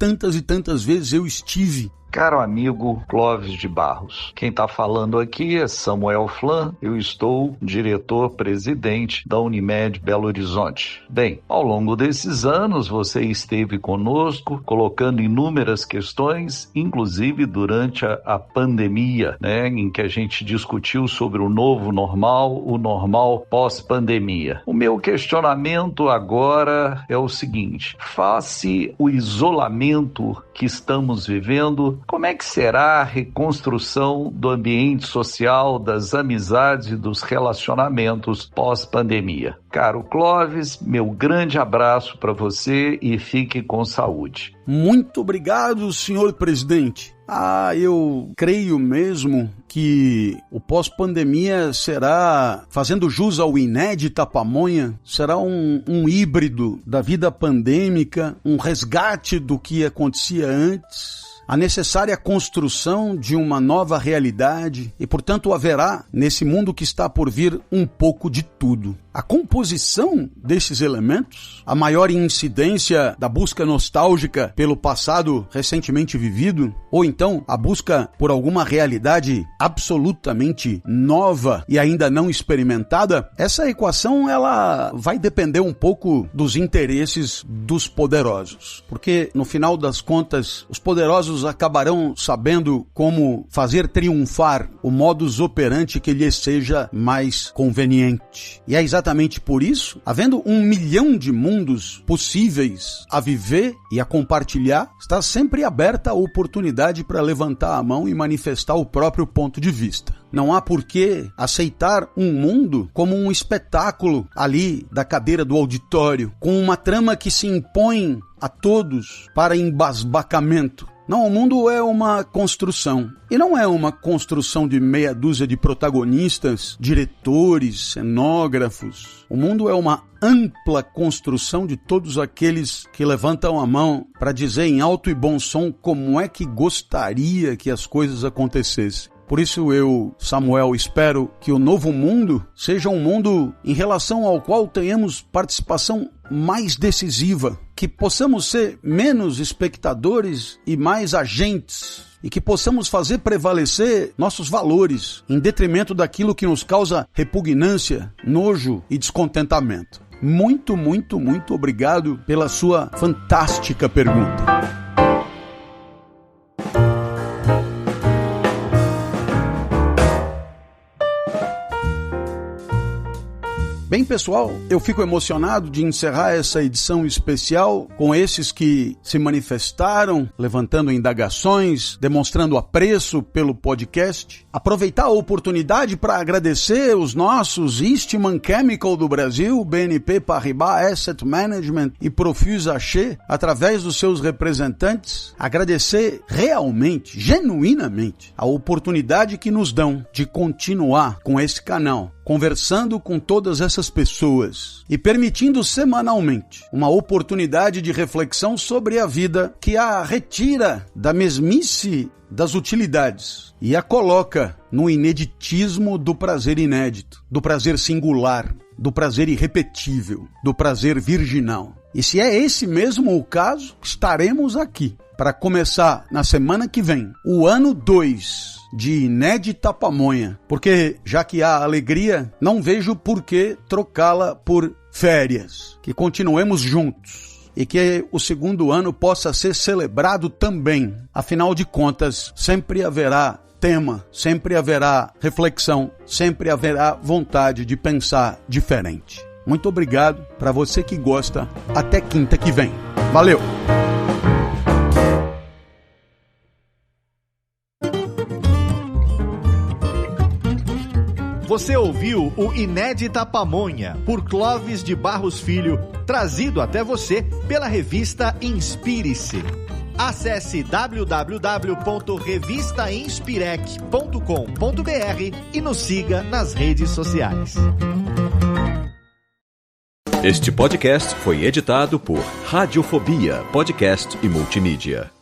tantas vezes eu estive. Caro amigo Clóvis de Barros, quem está falando aqui é Samuel Flan, eu estou diretor-presidente da Unimed Belo Horizonte. Bem, ao longo desses anos você esteve conosco, colocando inúmeras questões, inclusive durante a pandemia, né, em que a gente discutiu sobre o novo normal, o normal pós-pandemia. O meu questionamento agora é o seguinte: face o isolamento que estamos vivendo, como é que será a reconstrução do ambiente social, das amizades e dos relacionamentos pós-pandemia? Caro Clóvis, meu grande abraço para você e fique com saúde. Muito obrigado, senhor presidente. Eu creio mesmo que o pós-pandemia será, fazendo jus ao inédito Pamonha, será um híbrido da vida pandêmica, um resgate do que acontecia antes, a necessária construção de uma nova realidade e, portanto, haverá, nesse mundo que está por vir, um pouco de tudo. A composição desses elementos, a maior incidência da busca nostálgica pelo passado recentemente vivido, ou então a busca por alguma realidade absolutamente nova e ainda não experimentada, essa equação ela vai depender um pouco dos interesses dos poderosos. Porque, no final das contas, os poderosos acabarão sabendo como fazer triunfar o modus operandi que lhes seja mais conveniente. E é exatamente por isso, havendo 1 milhão de mundos possíveis a viver e a compartilhar, está sempre aberta a oportunidade para levantar a mão e manifestar o próprio ponto de vista. Não há por que aceitar um mundo como um espetáculo ali da cadeira do auditório, com uma trama que se impõe a todos para embasbacamento. Não, o mundo é uma construção. E não é uma construção de meia dúzia de protagonistas, diretores, cenógrafos. O mundo é uma ampla construção de todos aqueles que levantam a mão para dizer em alto e bom som como é que gostaria que as coisas acontecessem. Por isso eu, Samuel, espero que o novo mundo seja um mundo em relação ao qual tenhamos participação mais decisiva, que possamos ser menos espectadores e mais agentes, e que possamos fazer prevalecer nossos valores em detrimento daquilo que nos causa repugnância, nojo e descontentamento. Muito obrigado pela sua fantástica pergunta. Bem, pessoal, eu fico emocionado de encerrar essa edição especial com esses que se manifestaram, levantando indagações, demonstrando apreço pelo podcast. Aproveitar a oportunidade para agradecer os nossos Eastman Chemical do Brasil, BNP Paribas Asset Management e Profus Haché, através dos seus representantes. Agradecer realmente, genuinamente, a oportunidade que nos dão de continuar com esse canal, conversando com todas essas pessoas e permitindo semanalmente uma oportunidade de reflexão sobre a vida que a retira da mesmice das utilidades e a coloca no ineditismo do prazer inédito, do prazer singular, do prazer irrepetível, do prazer virginal. E se é esse mesmo o caso, estaremos aqui para começar na semana que vem o ano 2 de Inédita Pamonha, porque já que há alegria, não vejo por que trocá-la por férias. Que continuemos juntos e que o segundo ano possa ser celebrado também. Afinal de contas, sempre haverá tema, sempre haverá reflexão, sempre haverá vontade de pensar diferente. Muito obrigado para você que gosta. Até quinta que vem. Valeu! Você ouviu o Inédita Pamonha, por Clóvis de Barros Filho, trazido até você pela revista Inspire-se. Acesse www.revistainspirec.com.br e nos siga nas redes sociais. Este podcast foi editado por Radiofobia, podcast e multimídia.